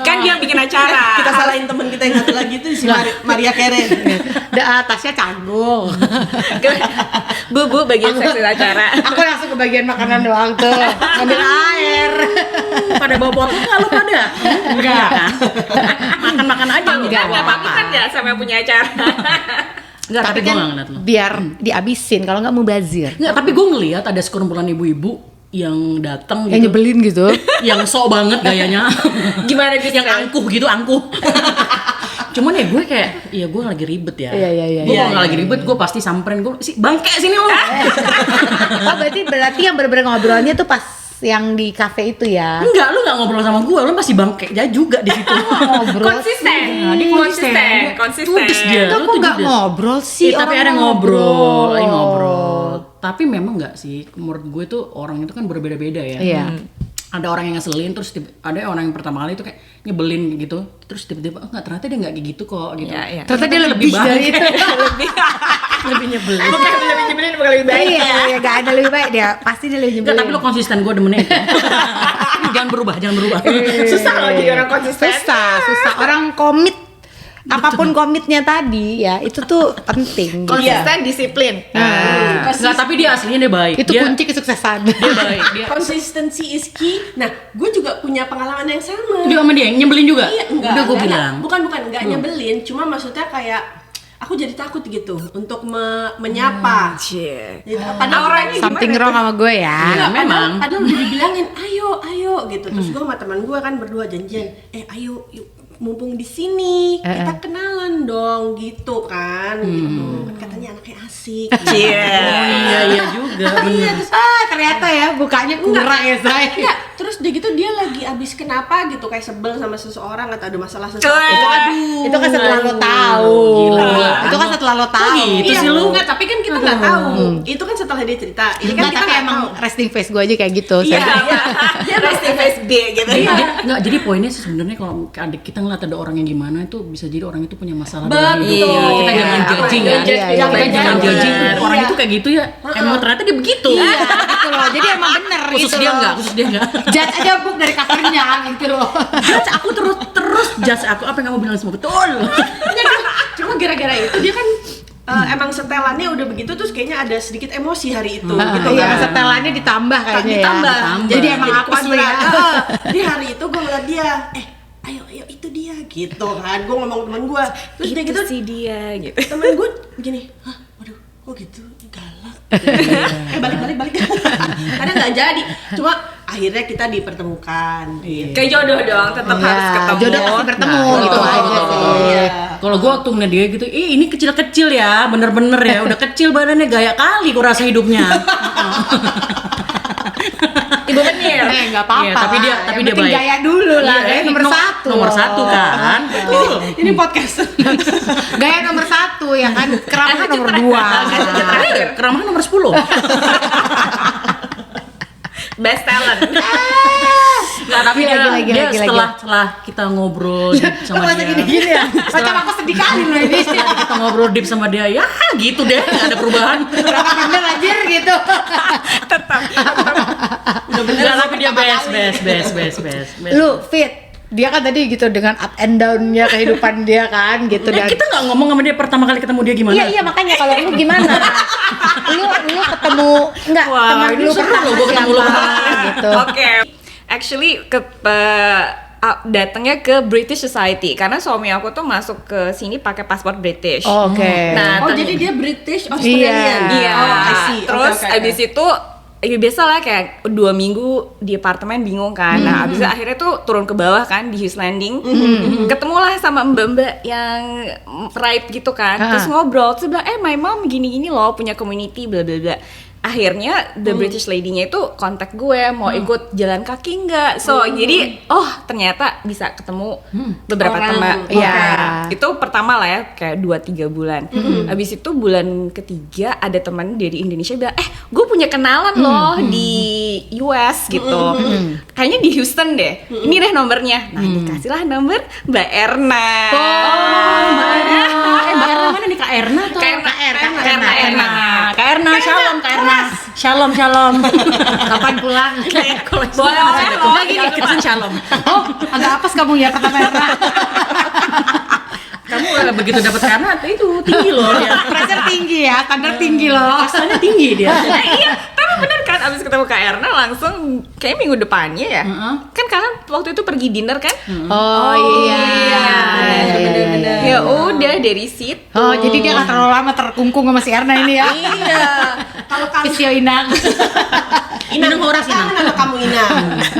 Kan dia bikin acara. Kita salahin teman kita yang satu lagi itu si Maria Keren. Tasnya canggung. Bu bagian seksi acara. Aku langsung ke bagian makanan doang tuh. Ambil air. Pada bawa botol nggak lo pada? Enggak kan? Makan aja. Enggak pamitan ya sama yang punya acara. Enggak, tapi gue nggak ngeliat lo. Biar dihabisin kalau nggak mubazir. Enggak, tapi gue ngeliat ada sekumpulan ibu-ibu yang datang Yang gitu. nyebelin gitu. Yang sok banget gayanya. Gimana gitu? Yang angkuh gitu, angkuh. Cuman ya gue kayak, ya gue lagi ribet ya. Iya. Gue kalau nggak lagi ribet, gue pasti samperin gue, si bangke sini lo. Oh, berarti yang bener-bener ngobrolnya tuh pas yang di kafe itu ya. Enggak, lu nggak ngobrol sama gue, lu masih bangke aja juga di situ. Ngobrol. Konsisten. Nah, dia konsisten. Konsisten. Judes dia. Itu Lu kok tuh nggak judes. ngobrol sih? Tapi orang ada ngobrol. Tapi memang nggak sih, menurut gue tuh orang itu kan berbeda-beda ya. Iya. Ada orang yang ngeselin, terus ada orang yang pertama kali itu kayak nyebelin gitu, terus tiba-tiba enggak, ternyata dia nggak kayak gitu kok gitu. Iya. Ternyata dia lebih dari itu. Lebih nyebelin. Bukan lebih nyebelin, bukan lebih baik. Iya, nggak ada lebih baik dia. Pasti dia lebih Enggak, nyebelin. tapi lo konsisten, gue demennya itu. Jangan berubah. Susah loh jadi orang konsisten. Susah. Orang komit. Apapun komitnya tadi ya, itu tuh penting. gitu. Konsisten, disiplin. Nah, Enggak, tapi dia aslinya dia baik. itu dia, kunci kesuksesan. Dia baik. Dia Consistency is key. Nah, gue juga punya pengalaman yang sama. sama dia yang nyebelin juga. Iya, enggak. Udah gue enggak, bilang. Bukan, enggak nyebelin. Cuma maksudnya kayak aku jadi takut gitu untuk menyapa. Jadi, padahal Auranya Something wrong sama gue ya. Iya, memang. Padahal udah dibilangin, ayo gitu. Terus gue sama teman gue kan berdua janjian, ayo yuk, mumpung di sini kita kenalan dong gitu kan. Gitu. Kan katanya anaknya asik. Iya juga. Iya, terus Ternyata ya bukanya kurang ya saya. iya, terus dia gitu dia lagi abis kenapa gitu kayak sebel sama seseorang atau ada masalah sesuatu. Itu kan setelah lo tahu. Gila. Itu kan setelah lo tahu. gitu Iya, sih lu? enggak, tapi kan kita nggak tahu. Itu kan setelah dia cerita. Ini kan Enggak, kita tapi nggak emang tahu. resting face gue aja kayak gitu. Iya, saya. iya. dia resting face B gitu. Nggak, jadi poinnya sih sebenarnya kalau adik kita ngeliat ada orang yang gimana itu bisa jadi orang itu punya masalah dalam Betul. hidup. Iya, kita jangan Iya. judging Iya, kan. iya, iya, Kita jangan iya. judging Iya. orang itu kayak gitu ya. Emang ternyata dia begitu. Iya, gitu loh. Jadi emang bener Khusus gitu dia loh. enggak, khusus dia enggak. Judge aja book dari covernya gitu loh. Judge aku terus judge aku apa yang kamu bilang semua betul. Cuma gara-gara itu dia kan emang setelannya udah begitu terus kayaknya ada sedikit emosi hari itu gitu Iya, kan. setelannya ditambah kayaknya Ditambah. ya. Jadi emang Jadi apes lu ya. kuadrat. Di hari itu gue ngeliat dia, ayo itu dia gitu kan. Gue ngomong temen gue, terus dia gitu si dia gitu. temen gue gini, waduh kok gitu galak. Balik. Karena nggak jadi. Cuma akhirnya kita dipertemukan. Gitu. Kayak jodoh dong, tetap Iya, harus ketemu. jodoh pasti bertemu gitu betul, aja betul, sih. betul. Iya. Kalau gua waktu ngeliat dia gitu, ini kecil-kecil ya, bener-bener ya, udah kecil badannya gaya kali gua rasa hidupnya. Ibu Menir. Nggak apa-apa. Iya, tapi dia- lah. tapi Yang dia penting baik. gaya dulu lah, Iya, gaya ini nomor satu. Nomor satu kan. Betul. Ini podcast. Gaya nomor satu ya kan, keramahan nomor dua. Terakhir, keramahan nomor 10. Best talent. Nah, tapi Gila, dia gila. setelah kita ngobrol sama Masa dia. gini-gini ya? Macam aku sedih kali loh ini. Setelah kita ngobrol deep sama dia, ya gitu deh, nggak ada perubahan. Berapa bener anjir gitu. Udah bener. Nggak, tapi dia best. Lu fit. Dia kan tadi gitu dengan up and down-nya kehidupan dia kan gitu dan Kita nggak ngomong sama dia pertama kali ketemu dia gimana? Iya makanya kalau lu gimana? lu ketemu enggak Wah, teman ini lu seru pertama loh, gua ketemu lu siapa pertama. gitu. Oke. Actually datangnya ke British Society karena suami aku tuh masuk ke sini pakai paspor British. Oke. Nah, Oh, jadi dia British Australian. Iya. Oh, I see. Terus Oke. abis itu ya biasa lah kayak 2 minggu di apartemen bingung kan. Nah abis itu akhirnya tuh turun ke bawah kan di Hughes Landing. Ketemulah sama mbak-mbak yang ride gitu kan. Terus ngobrol, terus bilang my mom gini-gini loh punya community bla bla bla. Akhirnya the British lady-nya itu kontak gue mau ikut jalan kaki nggak. So jadi ternyata bisa ketemu beberapa Orang. teman. Iya. Oke. Itu pertama lah ya kayak 2-3 bulan. Habis itu bulan ketiga ada teman dari Indonesia bilang, gue punya kenalan loh di US gitu. Kayaknya di Houston deh. Ini deh nomornya. Nah dikasihlah nomor Mbak Erna. Mbak Erna mana nih, Kak Erna atau? Kak Erna. Kak Erna, shalom. Kapan pulang? Boleh loh. Gini, kita shalom. Oh, agak apes kamu ya kata Merah. Kamu begitu dapat Erna itu tinggi loh ya. Pressure tinggi ya, standar tinggi loh. Kastanya tinggi dia. Nah, iya, tapi bener kan abis ketemu Kak Erna langsung kayak minggu depannya ya. Kan kalian waktu itu pergi dinner kan? Oh iya. Bener-bener. Ya udah dari situ. Oh, jadi dia nggak terlalu lama terkungkung sama si Erna ini ya. Iya. Kalau kamu Pisio Inang. Minum horas ini. kangen sama kamu Ina.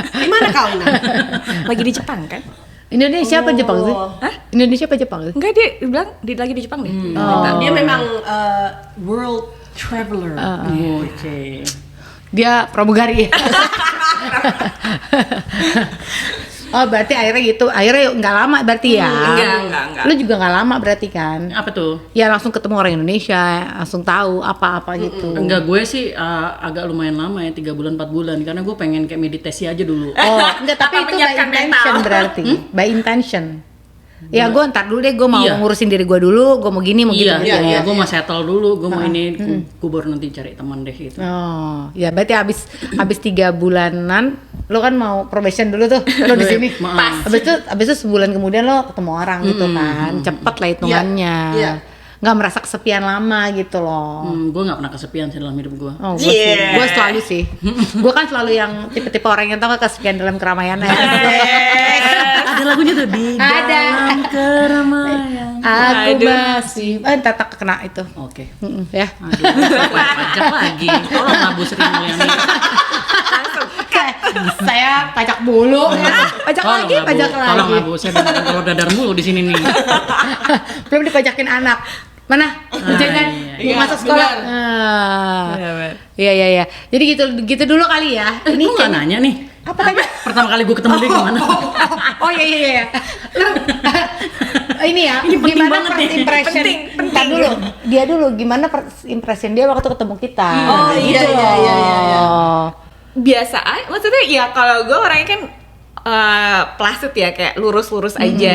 Di mana kau Ina? Lagi di Jepang kan? Indonesia apa Jepang sih? Hah? Indonesia apa Jepang sih? Enggak, dia bilang lagi di Jepang deh. Dia memang world traveler. Oke. Dia pramugari ya. Oh berarti akhirnya gitu, akhirnya nggak lama berarti ya? Enggak. Lu juga nggak lama berarti kan? Apa tuh? Ya langsung ketemu orang Indonesia, langsung tahu apa-apa gitu. Enggak, gue sih agak lumayan lama ya, 3 bulan 4 bulan karena gue pengen kayak meditasi aja dulu. Oh enggak, tapi Apa itu by menyiapkan intention mental? berarti, by intention. Ya gue ntar dulu deh, gue mau Iya. ngurusin diri gue dulu, gue mau gini, mau gitu. Iya, gue mau settle dulu, gue mau ini, gue baru nanti cari teman deh gitu. Oh, ya berarti abis 3 bulanan, lo kan mau probation dulu tuh, lo di sini. Maaf. Abis itu sebulan kemudian lo ketemu orang gitu kan, cepet lah hitungannya. Iya. Nggak merasa kesepian lama gitu loh. Gue nggak pernah kesepian sih dalam hidup gue. Oh, gue selalu sih. Gue kan selalu yang tipe-tipe orang yang tau gak kesepian dalam keramaian. Ada lagunya tuh di Ada. dalam keramaian. Aku Aduh. masih tak kena itu. Oke. Ya. Aduh, pajak lagi. Tolong lah Bu Sri Mulyani. Saya pajak mulu ya. Pajak Tolong lagi, lah, Bu. pajak Tolong lagi. lah Bu, saya beneran kalau dadar mulu di sini nih. Belum dipajakin anak. Mana? Jangan iya. mau masuk sekolah. Benar. Iya. Jadi gitu dulu kali ya. Ini gue nggak nanya nih. Apa tadi? Pertama kali gue ketemu dia gimana? Oh iya. Ini ya, Ini penting gimana banget first nih. impression? Penting. Ntar dulu, dia dulu gimana first impression dia waktu ketemu kita? Oh, iya, Gitu iya, iya, iya, iya. loh. Biasa aja, maksudnya ya kalau gue orangnya kan placid ya, kayak lurus-lurus aja.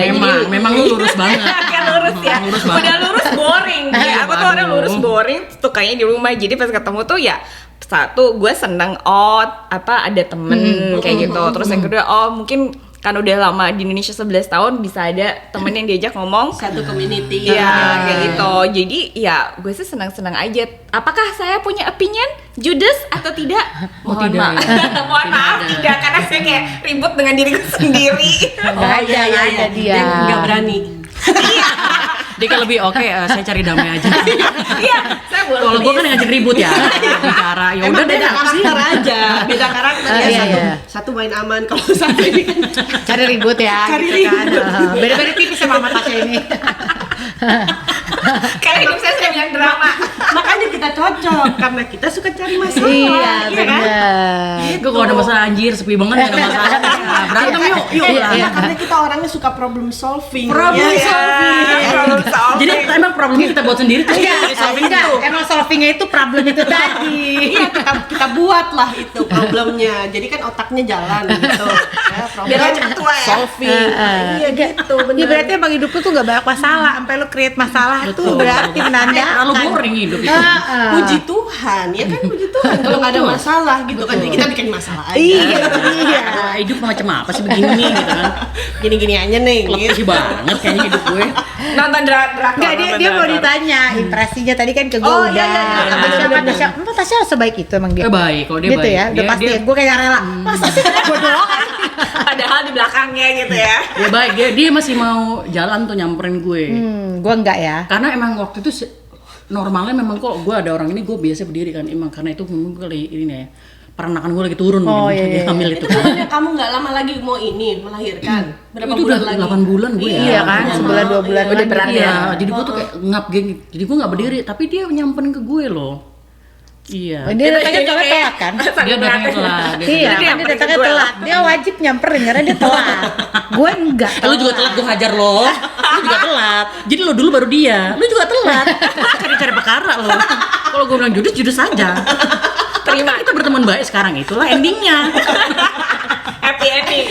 Memang lu lurus banget. Kan lurus ya. Lurus banget. Udah lurus boring. Ya, aku tuh orang Aduh. lurus boring tuh kayaknya di rumah. Jadi pas ketemu tuh ya satu gue seneng ada temen kayak gitu. Terus yang kedua mungkin kan udah lama di Indonesia 11 tahun bisa ada temen yang diajak ngomong. Satu community. Iya kayak gitu. Jadi ya gue sih senang-senang aja. Apakah saya punya opinion Judas atau tidak? Oh, Mohon tidak maaf. ya. Mohon maaf ada. tidak, karena saya kayak ribut dengan diriku sendiri. Nggak ada dia. Dia nggak berani. Dia kan lebih saya cari damai aja. Iya, saya boleh. Kalau gue kan ngajak ribut ya, bicara. Ya udah Emang beda deh, apa sih? karakter aja, beda karakter ya. Iya, Satu, iya. satu main aman, kalau satu ini kan Cari ribut ya, Cari gitu kan. ribut. Beda-beda tipis sama Mama Tasya ini. Karena hidup saya sedang yang drama. makanya kita cocok karena kita suka cari masalah. Iya, kan? benar. Gue kalau ada masalah anjir, sepi banget gak ada masalah. Nah, berantem yuk. Iya, lah. Iya, karena kita orangnya suka problem solving. Problem Iya, solving. iya. Problem solving. Jadi emang problemnya kita buat sendiri terus kita cari solving Enggak, itu. emang solvingnya itu problem itu tadi. Iya, kita buat lah itu problemnya. Jadi kan otaknya jalan gitu. Ya, problem Biar cepat tua ya. solving. Iya gitu, benar. Ya berarti emang hidup lu tuh gak banyak masalah, sampai lu create masalah tuh Betul. berarti menandakan. Terlalu boring hidup itu. Puji Tuhan, ya kan puji Tuhan kalau nggak ada masalah gitu kan. Jadi kita bikin masalah aja. Iya. Wah, hidup macam apa sih begini gitu kan. Gini-gini aja nih. Letih banget kayaknya hidup gue. Nonton drakor. Enggak, dia mau ditanya impresinya tadi kan ke gue Oh, udah. iya, iya, iya. Tasya, emang Tasya sebaik itu emang dia. Baik, kalau dia gitu baik. ya, udah Dia- pasti dia- ya. Gue kayak rela. Masa sih gue doang kan? Padahal di belakangnya gitu ya. Ya baik, dia masih mau jalan tuh nyamperin gue. Gue enggak ya. Karena emang waktu itu normalnya memang kok gue ada orang ini gue biasa berdiri kan, emang karena itu memang gue lagi ini ya peranakan gue lagi turun Oh, mungkin, iya, lagi iya. hamil Itu itu kan. bukannya kamu nggak lama lagi mau ini melahirkan? Berapa Itu bulan udah lagi? 8 bulan gue ya. Iya kan, sebulan 2 bulan Udah lagi. berat Iya. ya. Jadi gue tuh kayak ngap geng, jadi gue nggak berdiri, tapi dia nyamperin ke gue loh. Iya. Oh, dia datangnya telat kan? Dia datangnya telat. Iya, Jadi dia kan dia nyamperin datangnya ke gue. telat. Dia wajib nyamperin karena dia telat. Gue enggak. Lu juga telat gue hajar lo. Lu juga telat. Jadi lo dulu baru dia. Lu juga telat. Cari-cari perkara lo. Kalau gue bilang judes aja. Terima. Kita berteman baik sekarang, itulah endingnya. Happy ending.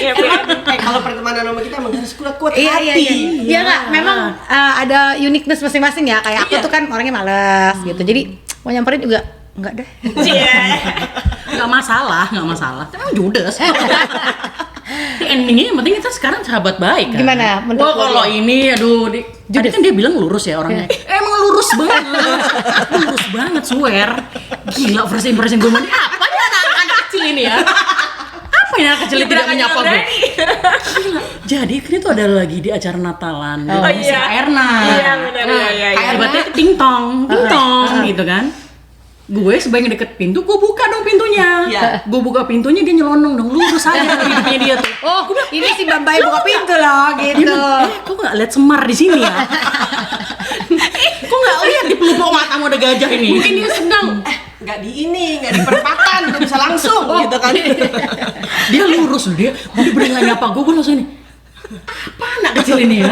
Kalau pertemanan sama kita emang harus kuat-kuat Iya, iya, hati. iya. Iya enggak, memang ada uniqueness masing-masing ya. Kayak aku tuh kan orangnya malas gitu. Jadi mau nyamperin juga enggak deh. Nggak masalah. Tapi emang judes. Endingnya yang penting kita sekarang sahabat baik kan. Gimana menurut Wah lo kalau dia? ini aduh tadi kan dia bilang lurus ya orangnya. Emang lurus banget. Lurus banget swear. Gila first impression gue mandi apa nih anak kecil ini ya? Apa ini anak kecil yang tidak menyapa gue? Gila. Jadi kan itu ada lagi di acara Natalan. Oh, Di iya. Erna. Iya, benar, iya. Tiba-tiba ting tong gitu kan. Gue sebagai deket pintu, gue buka dong pintunya. Iya. Gue buka pintunya, dia nyelonong dong, lurus aja hidupnya dia tuh. Oh, ini si Bambai buka pintu loh Dia gitu. bilang, kok nggak lihat semar di sini ya? Kok nggak lihat di pelupuk matamu ada gajah ini? Mungkin dia sedang nggak di ini, nggak di perempatan, nggak bisa langsung gitu kan. Dia lurus loh, dia bener-bener nggak nyapa gue langsung ini. Apa anak kecil ini ya?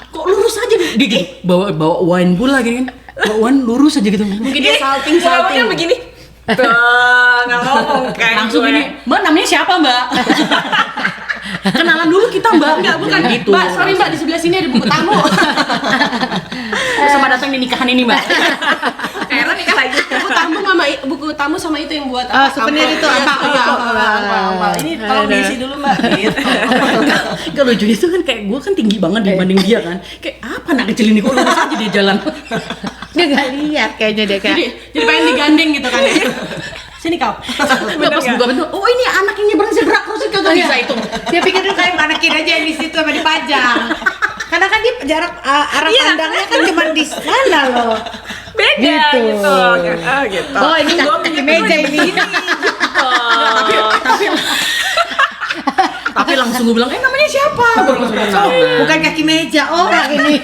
Kok lurus aja dia gitu, bawa wine pula gini kan? Bawa wine lurus aja gitu. Mungkin dia salting. Ngomongnya begini. Tuh, nggak ngomong kan. Langsung gue. ini, Mbak namanya siapa Mbak? Kenalan dulu kita Mbak. Enggak, bukan. Gitu. Mbak, sorry Mbak, di sebelah sini ada buku tamu. Sama datang di nikahan ini Mbak. Kayaknya nikah lagi. buku tamu sama itu yang buat Souvenir itu, apa? Ini tolong diisi dulu Mbak. Gitu. Gak lucu itu kan kayak gue kan tinggi banget dibanding dia kan. Kayak apa anak kecil ini kok lurus aja dia jalan. Dia nggak lihat kayaknya dia kayak. Jadi pengen digandeng gitu kan. Sini kau. Enggak pas buka pintu, oh ini anak ini berang zebra cross kagak bisa itu. Dia pikir tuh kayak manekin aja yang di situ sama dipajang. Karena karena kan dia jarak arah pandangnya kan cuma di sana loh. Beda gitu. Gitu. Oh, ini kaki meja ini. Tapi langsung gue bilang, namanya siapa? Gue langsung kenal. Bukan kaki meja orang ini.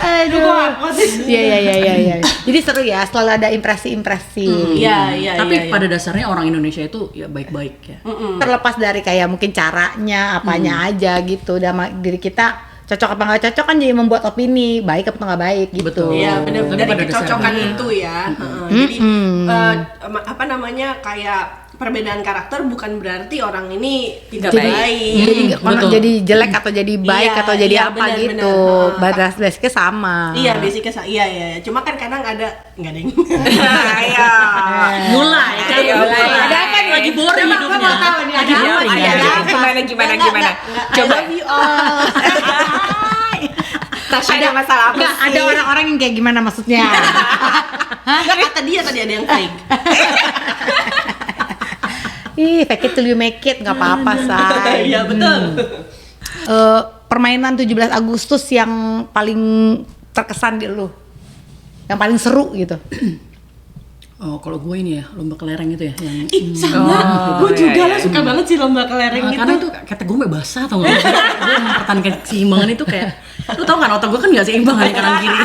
Aduh. Iya. Jadi seru ya, selalu ada impresi-impresi. Iya. Tapi pada dasarnya orang Indonesia itu ya baik-baik ya. Terlepas dari kayak mungkin caranya, apanya aja gitu. Dan diri kita cocok apa nggak cocok kan jadi membuat opini baik apa nggak baik gitu. Betul. Iya, benar Tapi dari pada kecocokan dasarnya- itu ya. Jadi apa namanya kayak perbedaan karakter bukan berarti orang ini tidak Jadi, baik. Betul. jadi jelek atau jadi baik Iya, atau jadi iya, apa benar, gitu. benar. Basicnya sama. Iya, basicnya iya. Cuma kan kadang ada nggak ada yang. Iya. Mulai kan? Ayo, mulai. Ada apa nih? Lagi boring Coba hidupnya. gua mau tahu nih, ada apa nih? Ada apa? Gimana? Coba you all. Tasya ada masalah apa Nggak, sih? ada orang-orang yang kayak gimana maksudnya? Nggak kata dia tadi ada yang fake. Ih, fake it till you make it, nggak apa-apa, say. Iya, betul. Permainan 17 Agustus yang paling terkesan di lu? Yang paling seru gitu? Oh, kalau gue ini ya, lomba kelereng itu ya yang Ih, sama. Gue juga lah suka banget sih lomba kelereng gitu. karena itu kata gue basah tau gak? Gue mempertahankan keseimbangan itu kayak, lu tau kan otak gue kan gak seimbang kan kanan kiri.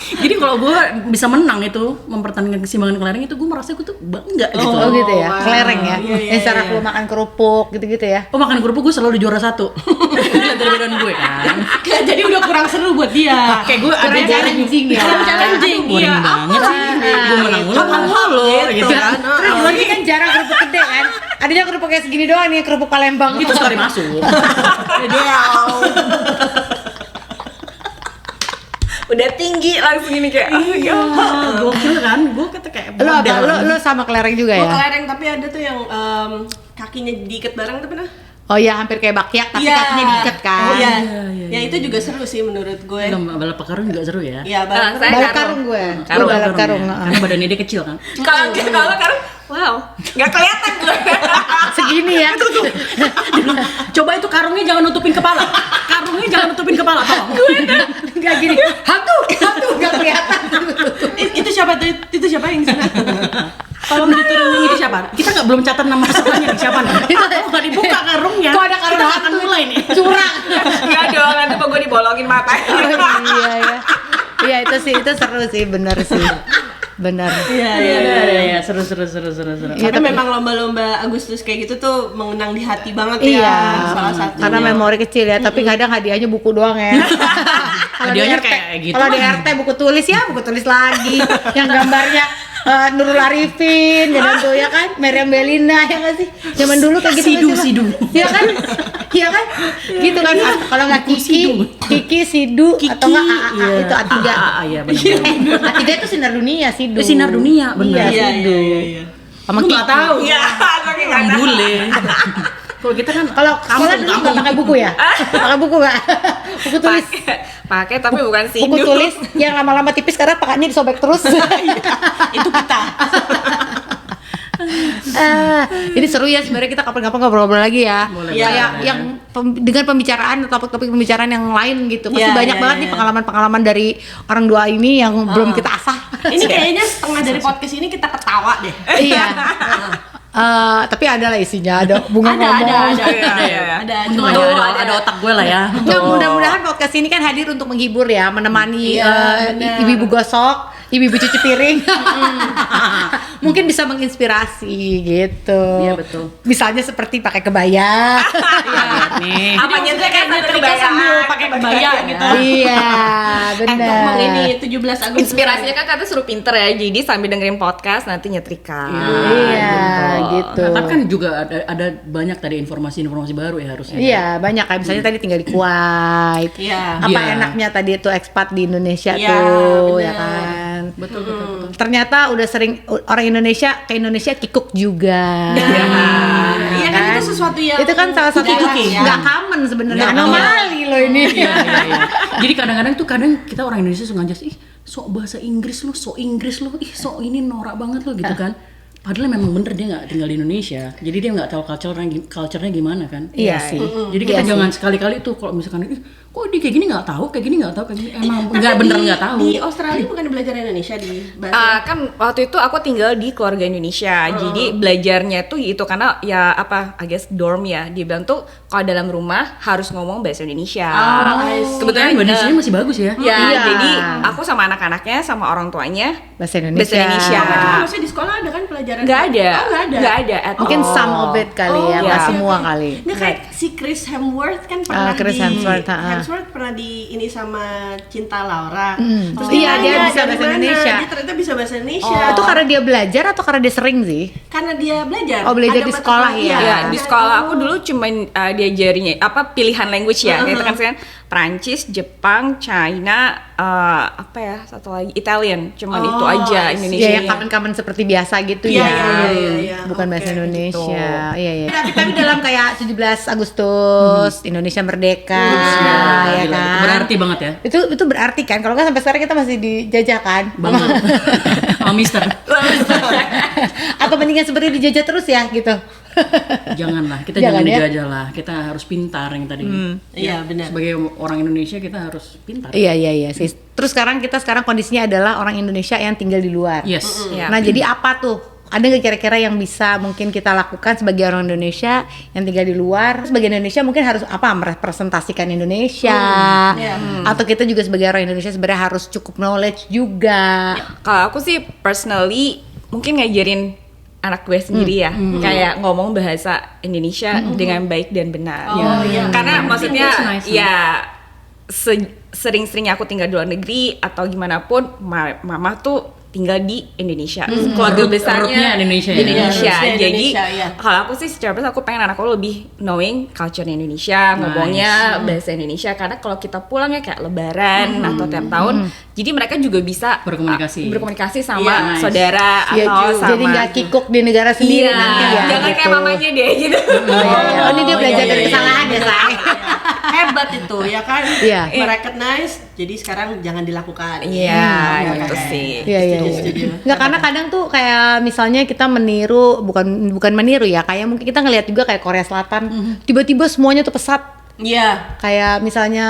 Jadi kalau gue bisa menang itu, mempertahankan keseimbangan kelereng itu, gue merasa gue tuh bangga gitu. Oh gitu ya, wow. kelereng ya? Iya, Yang secara lu makan kerupuk gitu-gitu ya? Oh, makan kerupuk gue selalu di juara 1. Lihat dari badan gue kan. Jadi udah kurang seru buat dia. Kayak gue ada Kurang challenging ya? Kurang challenging, boring iya. banget sih. Gue menang mulu. Halo gitu. Terus lagi kan jarang kerupuk gede kan? Adanya kerupuk kayak segini doang nih, kerupuk Palembang. Itu sekali masuk. Udah tinggi langsung ini kayak Gokil kan? Gue kata kayak Lu apa? model. Lu sama kelereng juga Gue ya? kelereng tapi ada tuh yang kakinya diikat bareng tapi nah. Oh iya, hampir kayak bakyak tapi Iya. kakinya diikat kan? Oh, iya. Iya. Ya itu juga seru sih menurut gue. Lomba balap karung juga seru ya. Iya, Nah, saya Balap karung. karung gue. Karung, Lu balap karung. ya. Karena badannya dia kecil kan. kalau karung, wow, nggak kelihatan gue. Segini ya. Coba itu karungnya jangan nutupin kepala. Karungnya jangan nutupin kepala, tolong. Enggak gini. Hantu enggak kelihatan. Itu siapa tuh? Itu siapa yang di sana? Tolong diturunin itu siapa? Kita nggak belum catat nama pesertanya nih siapa nih? Itu nggak dibuka karungnya. Kok ada karung Kita akan hantu? mulai nih. Curang. Nggak dong, nanti mau gue dibolongin matanya. Oh, iya ya. Iya itu seru sih, bener sih. Bener. Iya, seru. Iya, Tapi tapi- memang lomba-lomba Agustus kayak gitu tuh mengenang di hati banget Iya, ya. Salah satu. karena memori kecil ya, tapi kadang hadiahnya buku doang ya. Kalau di Hadiahnya RT, kayak gitu kalau di kan. RT buku tulis ya, buku tulis lagi. Yang gambarnya Nurul Arifin, dan tuh ya kan, Meriam Belina ya nggak sih? Zaman dulu kayak gitu. Sidu. Iya kan? Iya kan? Gitu kan. Kalau nggak Kiki, Sidu, atau nggak AA itu A3. Iya benar. A3 itu Sinar Dunia, Sidu. Sinar Dunia, benar. Iya, Iya. Sama Lu Kiki. nggak tahu. Iya, saking nggak Orang tahu. bule. Kalau kita kan Kalau sekolah dulu nggak pakai buku ya? Pakai buku nggak? Buku tulis. Pakai tapi bukan sih. Buku tulis yang lama-lama tipis karena pakainya disobek terus. Itu kita. Jadi seru ya sebenarnya, kita kapan-kapan ngobrol-ngobrol lagi ya. Boleh, Kayak boleh. yang dengan pembicaraan atau topik-topik pembicaraan yang lain gitu. Pasti Iya, banyak iya, banget iya. nih pengalaman-pengalaman dari orang dua ini yang belum kita asah. Ini kayaknya setengah dari podcast ini kita ketawa deh. Iya. Tapi ada lah isinya, ada bunga ngomong. Ada. untung Cuma aja ada otak gue lah ya. Nah, mudah-mudahan podcast ini kan hadir untuk menghibur ya, menemani Iya, benar. ibu-ibu gosok, ibu-ibu cuci piring. Mungkin bisa menginspirasi gitu. Iya, betul. Misalnya seperti pakai kebaya. Nih. Apanya tuh kayak kita kebayaan. sambil pakai kebaya gitu. Iya, benar. Ngomong ini 17 Agustus. Inspirasinya kan kata suruh pinter ya, jadi sambil dengerin podcast nanti nyetrika. Iya, gitu. Nah, tapi kan juga ada banyak tadi informasi-informasi baru ya harusnya. Iya, banyak kayak misalnya tadi tinggal di Kuwait. Iya. Apa Iya. enaknya tadi itu ekspat di Indonesia Iya, tuh, ya benar. kan? Betul. Ternyata udah sering orang Indonesia ke Indonesia kikuk juga. Iya kan itu sesuatu yang Itu kan salah satu jarang yang ya. nggak common sebenarnya, Nggak anomali loh ini. Iya. Jadi kadang-kadang kita orang Indonesia suka ngajak, ih sok bahasa Inggris lu, sok Inggris lu, ih sok ini norak banget lu gitu kan. Padahal memang bener dia nggak tinggal di Indonesia, jadi dia nggak tahu culture-nya gimana kan. Iya sih. Jadi kita jangan sekali-kali tuh kalau misalkan kok dia kayak gini nggak tahu, kayak gini nggak tahu, kayak gini emang nggak bener nggak tahu. Di Australia bukan belajar Indonesia di bahasa. Kan waktu itu aku tinggal di keluarga Indonesia, jadi belajarnya tuh itu karena ya apa, I guess dorm ya, dia bilang tuh kalau dalam rumah harus ngomong bahasa Indonesia. Kebetulan Indonesia masih bagus ya. Ya, Iya. jadi aku sama anak-anaknya sama orang tuanya Bahasa Indonesia. bahasa Indonesia. Maksudnya di sekolah ada kan pelajaran? Nggak ada, Oh, nggak ada. nggak ada. at Mungkin all. some of it kali ya, iya. nggak semua kali. Nggak kayak si Chris Hemsworth kan pernah Chris Hemsworth, Hemsworth pernah di ini sama Cinta Laura. Terus Iya, dia nanya, bisa dari bahasa mana? Indonesia. Dia ternyata bisa bahasa Indonesia. Itu karena dia belajar atau karena dia sering sih? Karena dia belajar. Oh, belajar Ada di mata sekolah, kuliah. iya. Ya, di sekolah aku dulu cuman diajarinya apa pilihan language ya. Itu kan sekarang Prancis, Jepang, China, apa ya satu lagi Italian. Cuman itu aja Indonesia. Iya, yang kapan-kapan seperti biasa gitu Iya, ya. iya. Bukan bahasa Oke, Indonesia. Iya, iya. Tapi dalam kayak 17 Agustus Indonesia merdeka, ya Gila, kan? berarti banget ya. Itu berarti kan kalau nggak sampai sekarang kita masih dijajah kan? Banget. Sama Mister. Atau mendingan seperti dijajah terus ya gitu. Janganlah, kita Jangan jangan ya. dijajah lah. Kita harus pintar yang tadi. Iya, benar. Sebagai orang Indonesia kita harus pintar. Iya sih. Terus sekarang kondisinya adalah orang Indonesia yang tinggal di luar. Yes. Iya. Nah, jadi apa tuh? Ada nggak kira-kira yang bisa mungkin kita lakukan sebagai orang Indonesia yang tinggal di luar? Sebagai Indonesia mungkin harus apa? Merepresentasikan Indonesia. Atau kita juga sebagai orang Indonesia sebenarnya harus cukup knowledge juga. Kalau aku sih personally mungkin ngajarin anak gue sendiri ya, kayak ngomong bahasa Indonesia dengan baik dan benar. Oh, iya. Karena maksudnya That's nice. ya sering-seringnya aku tinggal di luar negeri atau gimana pun, mama tuh tinggal di Indonesia, keluarga Root- besarnya rootnya Indonesia ya? di Indonesia. Iya, Jadi Indonesia, iya. kalau aku sih secara personal aku pengen anakku lebih knowing culture Indonesia, ngomongnya bahasa Indonesia. Karena kalau kita pulang ya kayak Lebaran atau tiap tahun, jadi mereka juga bisa Berkomunikasi. sama Iya, saudara Iya, atau sama jadi nggak kikuk di negara sendiri Iya, nanti ya. jangan gitu. kayak mamanya deh gitu. Oh, ini dia belajar iya, dari iya, kesalahan ya, say. Hebat itu ya kan? Iya. Merecognize, jadi sekarang jangan dilakukan. Iya, gitu Oke. sih. Iya. Setuju. Nggak, karena kadang tuh kayak misalnya kita meniru, bukan meniru ya, kayak mungkin kita ngelihat juga kayak Korea Selatan, tiba-tiba semuanya tuh pesat. Iya. Kayak misalnya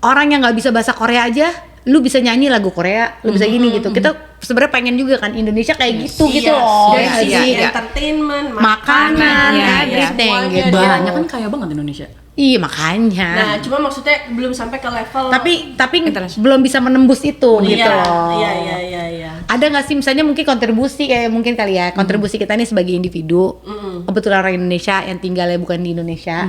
orang yang nggak bisa bahasa Korea aja, lu bisa nyanyi lagu Korea, lu bisa gini gitu. Kita sebenarnya pengen juga kan Indonesia kayak gitu gitu loh. Dari ya nggak segi sih? entertainment, Makanan, Iya, everything semuanya gitu. dia Banyak kan kaya banget Indonesia. Iya makanya. Nah, cuma maksudnya belum sampai ke level. tapi Internasional. belum bisa menembus itu gitu iya, loh. Iya. Ada nggak sih misalnya mungkin kontribusi kayak mungkin kali ya kontribusi kita nih sebagai individu, kebetulan orang Indonesia yang tinggalnya bukan di Indonesia,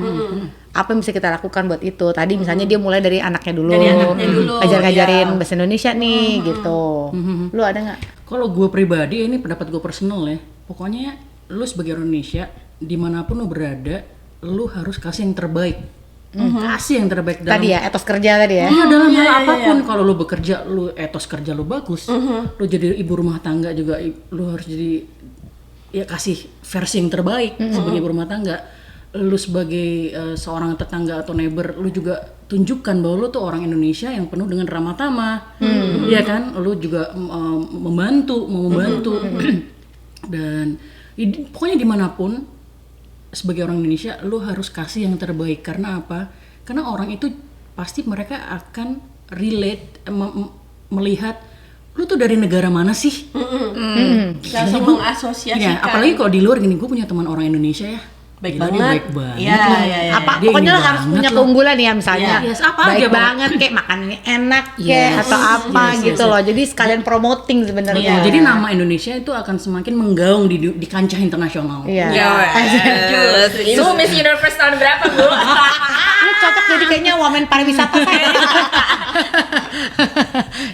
apa yang bisa kita lakukan buat itu? Tadi misalnya dia mulai dari anaknya dulu, Dari anaknya dulu, ngajarin iya. bahasa Indonesia nih gitu. Lu ada nggak? Kalau gue pribadi, ini pendapat gue personal ya. Pokoknya lu sebagai orang Indonesia, dimanapun lu berada, lu harus kasih yang terbaik. Kasih yang terbaik dalam Tadi ya etos kerja tadi ya. Iya, dalam hal apapun. Kalau lu bekerja, lu etos kerja lu bagus. Lu jadi ibu rumah tangga juga, lu harus jadi ya kasih versi yang terbaik sebagai ibu rumah tangga. Lu sebagai seorang tetangga atau neighbor, lu juga tunjukkan bahwa lu tuh orang Indonesia yang penuh dengan ramah tamah. Iya kan? Lu juga mau membantu. Dan pokoknya dimanapun sebagai orang Indonesia, lu harus kasih yang terbaik. Karena apa? Karena orang itu pasti mereka akan relate, melihat lu tuh dari negara mana sih? Langsung mengasosiasikan. Ya, apalagi kalau di luar gini, gue punya teman orang Indonesia ya. Baik Gila, dia banget. baik banget. Iya, loh. iya. Apa Dia pokoknya ini lo harus banget punya loh. keunggulan ya misalnya. Iya. Yes, apa baik aja, banget kayak makanannya enak kayak Yes. atau apa Yes, gitu yes, loh. Jadi sekalian promoting sebenarnya. Betul. Jadi nama Indonesia itu akan semakin menggaung di kancah internasional. Iya. Yes. Itu Miss Universe tahun berapa, Bu? Lu cocok jadi kayaknya wamen pariwisata saya.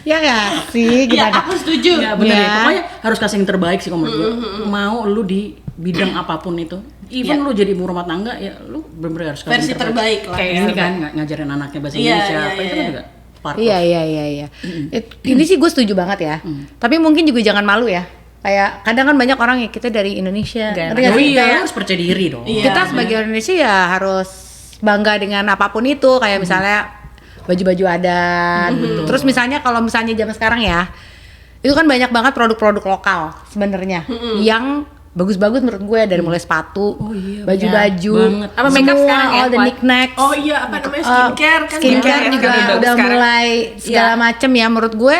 Ya nggak sih Iya, gimana? aku setuju. Ya bener ya. Ya. Pokoknya harus kasih yang terbaik sih kalau menurut gue. Mau lu di bidang apapun itu. Even lu jadi ibu rumah tangga ya lu bener-bener harus kasih Versi yang terbaik lah. Kayak ini kan ngajarin anaknya bahasa Iya, Indonesia iya, apa itu kan iya. juga part Iya of. iya. Ini sih gue setuju banget ya. Tapi mungkin juga jangan malu ya. Kayak kadang kan banyak orang ya kita dari Indonesia. Gak Ngerti nggak Oh sih? iya, Kayak lu harus percaya diri dong. Iya. kita sebagai orang Indonesia ya harus bangga dengan apapun itu. Kayak misalnya baju-baju adat. Terus misalnya kalau misalnya zaman sekarang ya, itu kan banyak banget produk-produk lokal sebenarnya yang bagus-bagus menurut gue, dari mulai sepatu, baju-baju, banget. Apa makeup semua, sekarang ya, all the Fuad? knickknacks. Oh iya, apa namanya, skincare kan? Skincare ya, juga kan udah udah sekarang. mulai segala macem ya. Menurut gue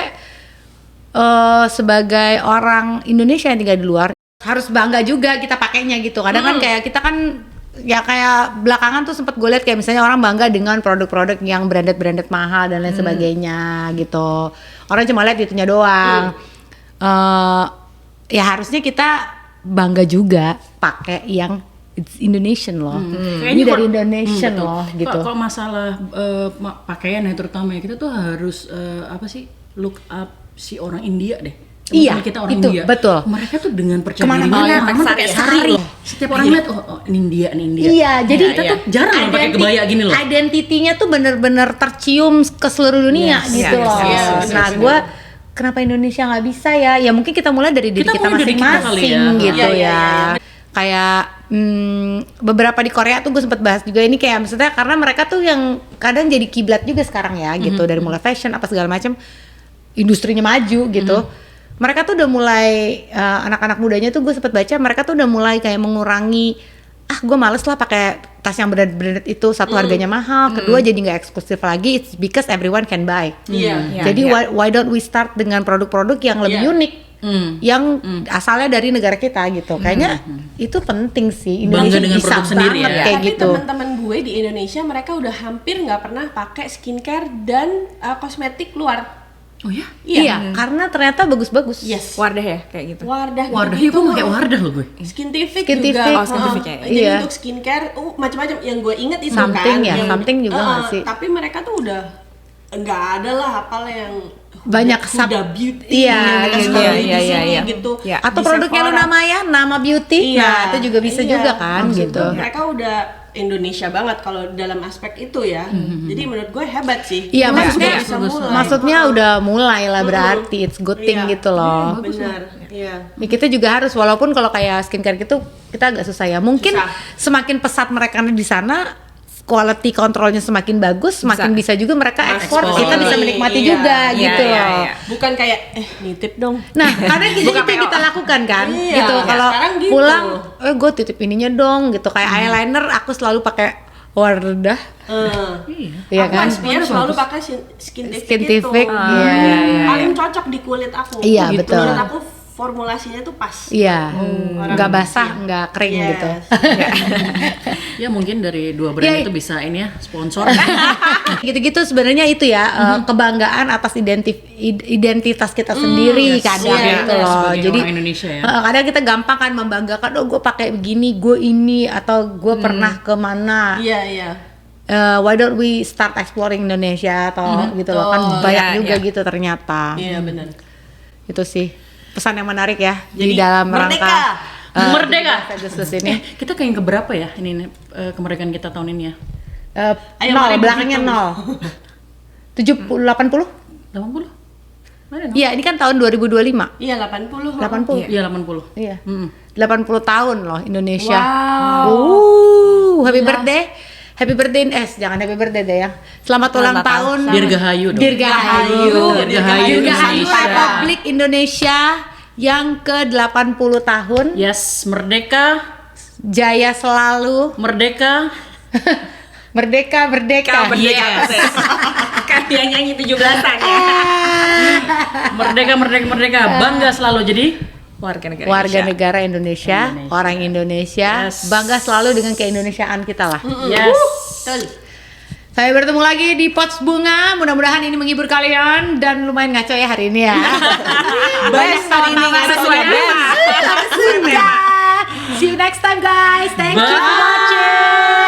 sebagai orang Indonesia yang tinggal di luar harus bangga juga kita pakainya gitu. Kadang kan kayak kita kan ya kayak belakangan tuh sempat gue lihat kayak misalnya orang bangga dengan produk-produk yang branded mahal dan lain sebagainya gitu. Orang cuma lihat itunya doang. Ya harusnya kita bangga juga pakai yang it's Indonesian loh. Ini dari Indonesian betul. loh gitu. Kalau masalah pakaian ya terutama ya, kita tuh harus apa sih, look up si orang India deh. Iya, Teman-teman kita orang itu, India. betul. Mereka tuh dengan percaya Kemana-mana dirinya pakai pakai sari. sari loh. Setiap orang lihat oh ini India, nih India. Iya, jadi kita tuh jarang loh pakai kebaya gini loh. Identitinya tuh bener-bener tercium ke seluruh dunia gitu yes, loh. yes, Nah, gue kenapa Indonesia nggak bisa ya? Ya mungkin kita mulai dari diri Kita kita mulai dari kita kali masing-masing ya. gitu Iya, ya. Kayak beberapa di Korea tuh gue sempet bahas juga ini, kayak maksudnya karena mereka tuh yang kadang jadi kiblat juga sekarang ya gitu, dari mulai fashion apa segala macam, industrinya maju gitu. Mereka tuh udah mulai anak-anak mudanya tuh gue sempet baca, mereka tuh udah mulai kayak mengurangi, gue males lah pakai tas yang branded itu, satu harganya mahal, kedua jadi nggak eksklusif lagi, it's because everyone can buy. Iya. Jadi why don't we start dengan produk-produk yang lebih unik, yang asalnya dari negara kita gitu. Kayaknya itu penting sih. Bangga Indonesia dengan bisa produk sendiri banget ya. kayak Tapi gitu. teman-teman gue di Indonesia mereka udah hampir nggak pernah pakai skincare dan kosmetik luar. Oh ya? Iya, karena ternyata bagus-bagus. Yes. Wardah ya kayak gitu. Wardah Wardah, gitu. gue pakai Wardah loh gue. Skintific Skintific. juga. Oh, Skintific ya. Jadi Iya. untuk skincare macam-macam yang gue inget itu Something kan. ya, something juga nggak sih? Tapi mereka tuh udah nggak ada lah apalah yang Banyak Huda Beauty iya, yang kita gitu. suka beli Iya, di iya, sini iya. gitu. Iya. Atau Di produknya lu Sephora. namanya Nama Beauty, nah itu juga bisa juga kan Maksud gitu. gue, mereka udah Indonesia banget kalau dalam aspek itu ya. Jadi menurut gue hebat sih. Iya, Mereka maksudnya udah bisa mulai. maksudnya udah mulai lah, berarti it's good thing Iya. gitu loh. Benar. Iya. Ya, kita juga harus, walaupun kalau kayak skincare gitu kita agak susah ya. Mungkin Susah. semakin pesat mereka di sana, quality kontrolnya semakin bagus, semakin bisa juga mereka ekspor, Ekspor. kita bisa menikmati Iya. juga Iya, gitu iya, loh. iya. Bukan kayak nitip dong. Nah, kadang gitu Bukan itu yang PO. kita lakukan kan, Iya, gitu. ya, Kalau sekarang gitu. pulang, gue titip ininya dong, gitu. Kayak eyeliner, aku selalu pakai Wardah, iya Aku kan? SPF selalu pakai Skintific, Skintific, itu. iya. Paling cocok di kulit aku. Iya, Gitu. betul. Menurut aku formulasinya tuh pas. Iya, Orang nggak basah, nggak kering Yes. gitu. Ya mungkin dari dua brand Ya, itu bisa ini ya sponsor. Gitu-gitu sebenarnya itu ya, kebanggaan atas identitas kita sendiri kadang Iya, gitu loh. sebagai Jadi orang Indonesia ya. kadang kita gampang kan membanggakan, oh gue pakai begini, gue ini, atau gue pernah kemana. Iya, iya. Why don't we start exploring Indonesia atau gitu loh, kan Betul, banyak iya, juga iya. gitu ternyata. Iya, benar. Itu sih pesan yang menarik ya Jadi, di dalam merdeka. rangka Merdeka. 17 Agustus ini. Kita ke yang keberapa ya ini kemerdekaan kita tahun ini ya? Ayo, Nol, mari belakangnya berhitung. 0. 70, 80? 80? Mana no? Iya, ini kan tahun 2025. Iya, 80. 80. Iya 80. Iya. Mm. 80 tahun loh Indonesia. Wow. Happy birthday. Happy birthday, jangan happy birthday deh ya. Selamat ulang tahun. Dirgahayu dong. Dirgahayu. Dirgahayu Dirgahayu Indonesia. Republik Indonesia yang ke-80 tahun. Yes, merdeka, Jaya selalu. merdeka. Merdeka, merdeka. Merdeka. Kan dia nyanyi 17-an ya. Merdeka, merdeka, merdeka. Bangga selalu jadi Warga negara Warga Indonesia. negara Indonesia, orang Indonesia, Yes. bangga selalu dengan keindonesiaan kita lah. yes. Betul. Saya bertemu lagi di Pots Bunga. Mudah-mudahan ini menghibur kalian dan lumayan ngaco ya hari ini ya. Best hari ini nggak sesuai Sudah. See you next time guys. Thank you for Bye. watching.